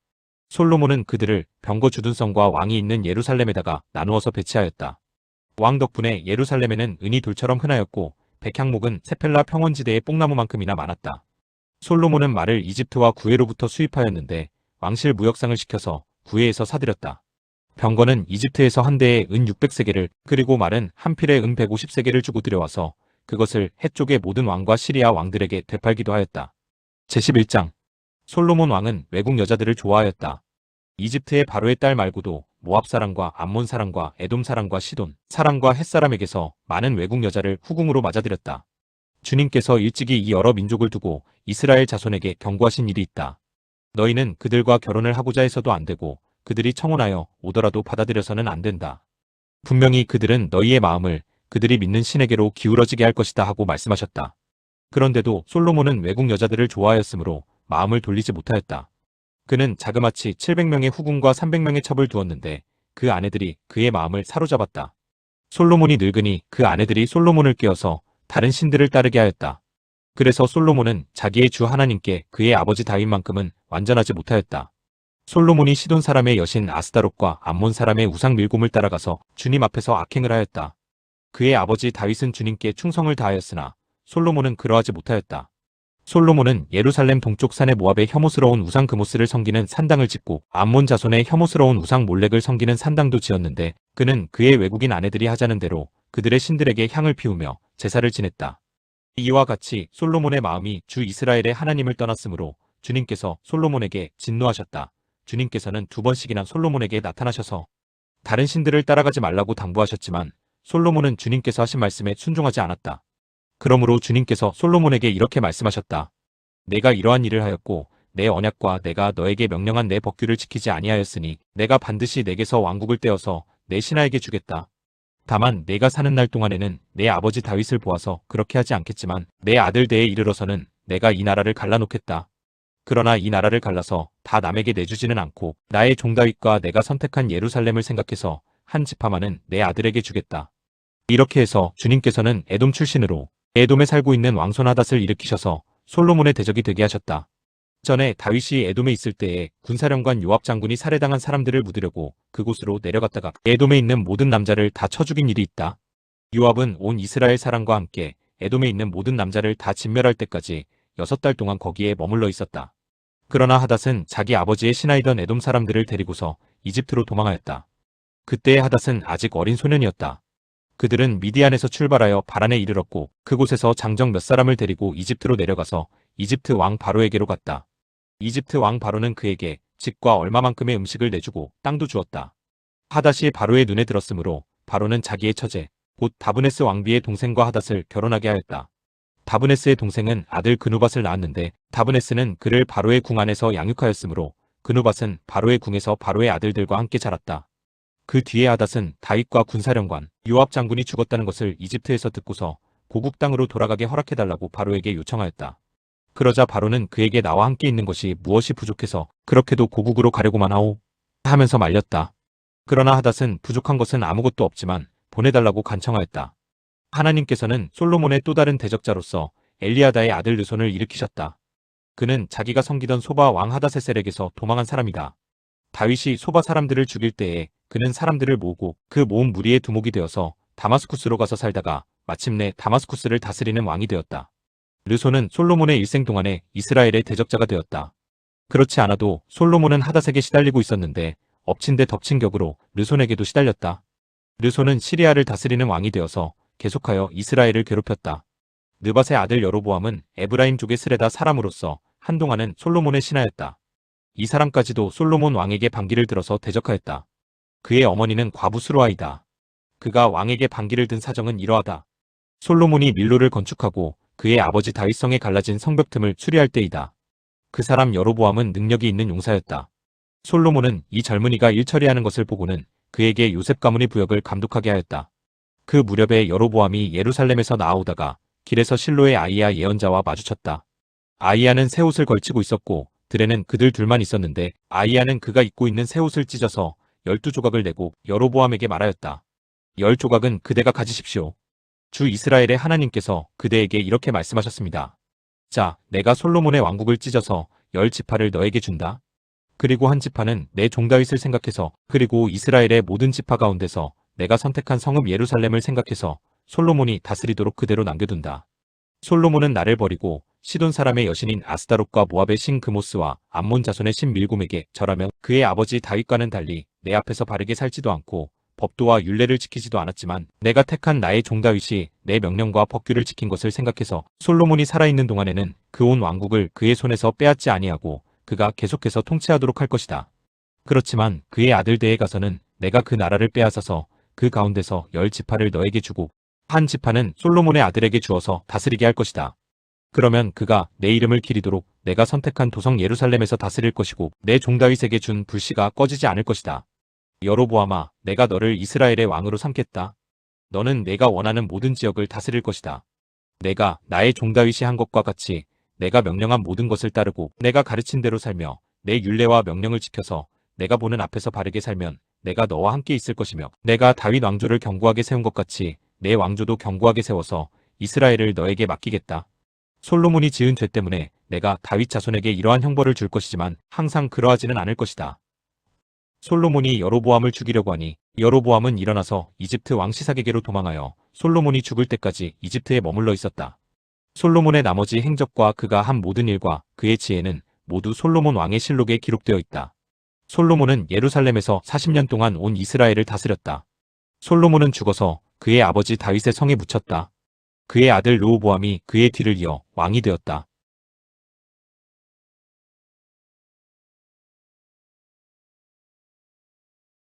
솔로몬은 그들을 병거 주둔성과 왕이 있는 예루살렘에다가 나누어서 배치하였다. 왕 덕분에 예루살렘에는 은이 돌처럼 흔하였고 백향목은 세펠라 평원지대의 뽕나무만큼이나 많았다. 솔로몬은 말을 이집트와 구해로부터 수입하였는데 왕실 무역상을 시켜서 구해에서 사들였다. 병거는 이집트에서 한 대에 은 600세겔을 그리고 말은 한 필에 은 150세겔을 주고 들여와서 그것을 해쪽의 모든 왕과 시리아 왕들에게 되팔기도 하였다. 제11장 솔로몬 왕은 외국 여자들을 좋아하였다. 이집트의 바로의 딸 말고도 모압 사람과 암몬 사람과 에돔 사람과 시돈 사람과 헷 사람에게서 많은 외국 여자를 후궁으로 맞아들였다. 주님께서 일찍이 이 여러 민족을 두고 이스라엘 자손에게 경고하신 일이 있다. 너희는 그들과 결혼을 하고자 해서도 안 되고 그들이 청혼하여 오더라도 받아들여서는 안 된다. 분명히 그들은 너희의 마음을 그들이 믿는 신에게로 기울어지게 할 것이다 하고 말씀하셨다. 그런데도 솔로몬은 외국 여자들을 좋아하였으므로 마음을 돌리지 못하였다. 그는 자그마치 700명의 후궁과 300명의 첩을 두었는데 그 아내들이 그의 마음을 사로잡았다. 솔로몬이 늙으니 그 아내들이 솔로몬을 깨어서 다른 신들을 따르게 하였다. 그래서 솔로몬은 자기의 주 하나님께 그의 아버지 다윗만큼은 완전하지 못하였다. 솔로몬이 시돈 사람의 여신 아스다롯과 암몬 사람의 우상 밀곰을 따라가서 주님 앞에서 악행을 하였다. 그의 아버지 다윗은 주님께 충성을 다하였으나 솔로몬은 그러하지 못하였다. 솔로몬은 예루살렘 동쪽 산의 모압의 혐오스러운 우상 그모스를 섬기는 산당을 짓고 암몬 자손의 혐오스러운 우상 몰렉을 섬기는 산당도 지었는데 그는 그의 외국인 아내들이 하자는 대로 그들의 신들에게 향을 피우며 제사를 지냈다. 이와 같이 솔로몬의 마음이 주 이스라엘의 하나님을 떠났으므로 주님께서 솔로몬에게 진노하셨다. 주님께서는 2번씩이나 솔로몬에게 나타나셔서 다른 신들을 따라가지 말라고 당부하셨지만 솔로몬은 주님께서 하신 말씀에 순종하지 않았다. 그러므로 주님께서 솔로몬에게 이렇게 말씀하셨다. 내가 이러한 일을 하였고 내 언약과 내가 너에게 명령한 내 법규를 지키지 아니하였으니 내가 반드시 내게서 왕국을 떼어서 내 신하에게 주겠다. 다만 내가 사는 날 동안에는 내 아버지 다윗을 보아서 그렇게 하지 않겠지만 내 아들 때에 이르러서는 내가 이 나라를 갈라놓겠다. 그러나 이 나라를 갈라서 다 남에게 내주지는 않고 나의 종 다윗과 내가 선택한 예루살렘을 생각해서 한 지파만은 내 아들에게 주겠다. 이렇게 해서 주님께서는 에돔 출신으로 에돔에 살고 있는 왕손 하닷을 일으키셔서 솔로몬의 대적이 되게 하셨다. 전에 다윗이 에돔에 있을 때에 군사령관 요압 장군이 살해당한 사람들을 묻으려고 그곳으로 내려갔다가 에돔에 있는 모든 남자를 다 쳐 죽인 일이 있다. 요압은 온 이스라엘 사람과 함께 에돔에 있는 모든 남자를 다 진멸할 때까지 6달 동안 거기에 머물러 있었다. 그러나 하닷은 자기 아버지의 신하이던 에돔 사람들을 데리고서 이집트로 도망하였다. 그때의 하닷은 아직 어린 소년이었다. 그들은 미디안에서 출발하여 바란에 이르렀고 그곳에서 장정 몇 사람을 데리고 이집트로 내려가서 이집트 왕 바로에게로 갔다. 이집트 왕 바로는 그에게 집과 얼마만큼의 음식을 내주고 땅도 주었다. 하닷이 바로의 눈에 들었으므로 바로는 자기의 처제 곧 다브네스 왕비의 동생과 하닷을 결혼하게 하였다. 다브네스의 동생은 아들 그누밧을 낳았는데 다브네스는 그를 바로의 궁 안에서 양육하였으므로 그누밧은 바로의 궁에서 바로의 아들들과 함께 자랐다. 그 뒤에 하닷은 다윗과 군사령관 요압 장군이 죽었다는 것을 이집트에서 듣고서 고국 땅으로 돌아가게 허락해달라고 바로에게 요청하였다. 그러자 바로는 그에게 나와 함께 있는 것이 무엇이 부족해서 그렇게도 고국으로 가려고만 하오 하면서 말렸다. 그러나 하닷은 부족한 것은 아무것도 없지만 보내달라고 간청하였다. 하나님께서는 솔로몬의 또 다른 대적자로서 엘리아다의 아들 르손을 일으키셨다. 그는 자기가 섬기던 소바 왕 하닷세셀에게서 도망한 사람이다. 다윗이 소바 사람들을 죽일 때에 그는 사람들을 모으고 그 모은 무리의 두목이 되어서 다마스쿠스로 가서 살다가 마침내 다마스쿠스를 다스리는 왕이 되었다. 르손은 솔로몬의 일생 동안에 이스라엘의 대적자가 되었다. 그렇지 않아도 솔로몬은 하닷에게 시달리고 있었는데 엎친 데 덮친 격으로 르손에게도 시달렸다. 르손은 시리아를 다스리는 왕이 되어서 계속하여 이스라엘을 괴롭혔다. 느밧의 아들 여로보암은 에브라임 족의 스레다 사람으로서 한동안은 솔로몬의 신하였다. 이 사람까지도 솔로몬 왕에게 반기를 들어서 대적하였다. 그의 어머니는 과부 수로아이다. 그가 왕에게 반기를 든 사정은 이러하다. 솔로몬이 밀로를 건축하고 그의 아버지 다윗성에 갈라진 성벽 틈을 수리할 때이다. 그 사람 여로보암은 능력이 있는 용사였다. 솔로몬은 이 젊은이가 일 처리하는 것을 보고는 그에게 요셉 가문의 부역을 감독하게 하였다. 그 무렵에 여로보암이 예루살렘에서 나아오다가 길에서 실로의 아이야 예언자와 마주쳤다. 아이야는 새 옷을 걸치고 있었고 들에는 그들 둘만 있었는데 아이야는 그가 입고 있는 새 옷을 찢어서 12조각을 내고 여로보암에게 말하였다. 10조각은 그대가 가지십시오. 주 이스라엘의 하나님께서 그대에게 이렇게 말씀하셨습니다. 자, 내가 솔로몬의 왕국을 찢어서 10지파를 너에게 준다. 그리고 한 지파는 내 종 다윗을 생각해서 그리고 이스라엘의 모든 지파 가운데서 내가 선택한 성읍 예루살렘을 생각해서 솔로몬이 다스리도록 그대로 남겨둔다. 솔로몬은 나를 버리고 시돈 사람의 여신인 아스다롯과 모압의 신 그모스와 암몬 자손의 신 밀곰에게 절하며 그의 아버지 다윗과는 달리 내 앞에서 바르게 살지도 않고 법도와 율례를 지키지도 않았지만 내가 택한 나의 종 다윗이 내 명령과 법규를 지킨 것을 생각해서 솔로몬이 살아있는 동안에는 그 온 왕국을 그의 손에서 빼앗지 아니하고 그가 계속해서 통치하도록 할 것이다. 그렇지만 그의 아들대에 가서는 내가 그 나라를 빼앗아서 그 가운데서 10지파를 너에게 주고 한 지파는 솔로몬의 아들에게 주어서 다스리게 할 것이다. 그러면 그가 내 이름을 기리도록 내가 선택한 도성 예루살렘에서 다스릴 것이고 내 종 다윗에게 준 불씨가 꺼지지 않을 것이다. 여로보암아, 내가 너를 이스라엘의 왕으로 삼겠다. 너는 내가 원하는 모든 지역을 다스릴 것이다. 내가 나의 종 다윗이 한 것과 같이 내가 명령한 모든 것을 따르고 내가 가르친 대로 살며 내 율례와 명령을 지켜서 내가 보는 앞에서 바르게 살면 내가 너와 함께 있을 것이며 내가 다윗 왕조를 견고하게 세운 것 같이 내 왕조도 견고하게 세워서 이스라엘을 너에게 맡기겠다. 솔로몬이 지은 죄 때문에 내가 다윗 자손에게 이러한 형벌을 줄 것이지만 항상 그러하지는 않을 것이다. 솔로몬이 여로보암을 죽이려고 하니 여로보암은 일어나서 이집트 왕 시삭에게로 도망하여 솔로몬이 죽을 때까지 이집트에 머물러 있었다. 솔로몬의 나머지 행적과 그가 한 모든 일과 그의 지혜는 모두 솔로몬 왕의 실록에 기록되어 있다. 솔로몬은 예루살렘에서 40년 동안 온 이스라엘을 다스렸다. 솔로몬은 죽어서 그의 아버지 다윗의 성에 묻혔다. 그의 아들 르호보암이 그의 뒤를 이어 왕이 되었다.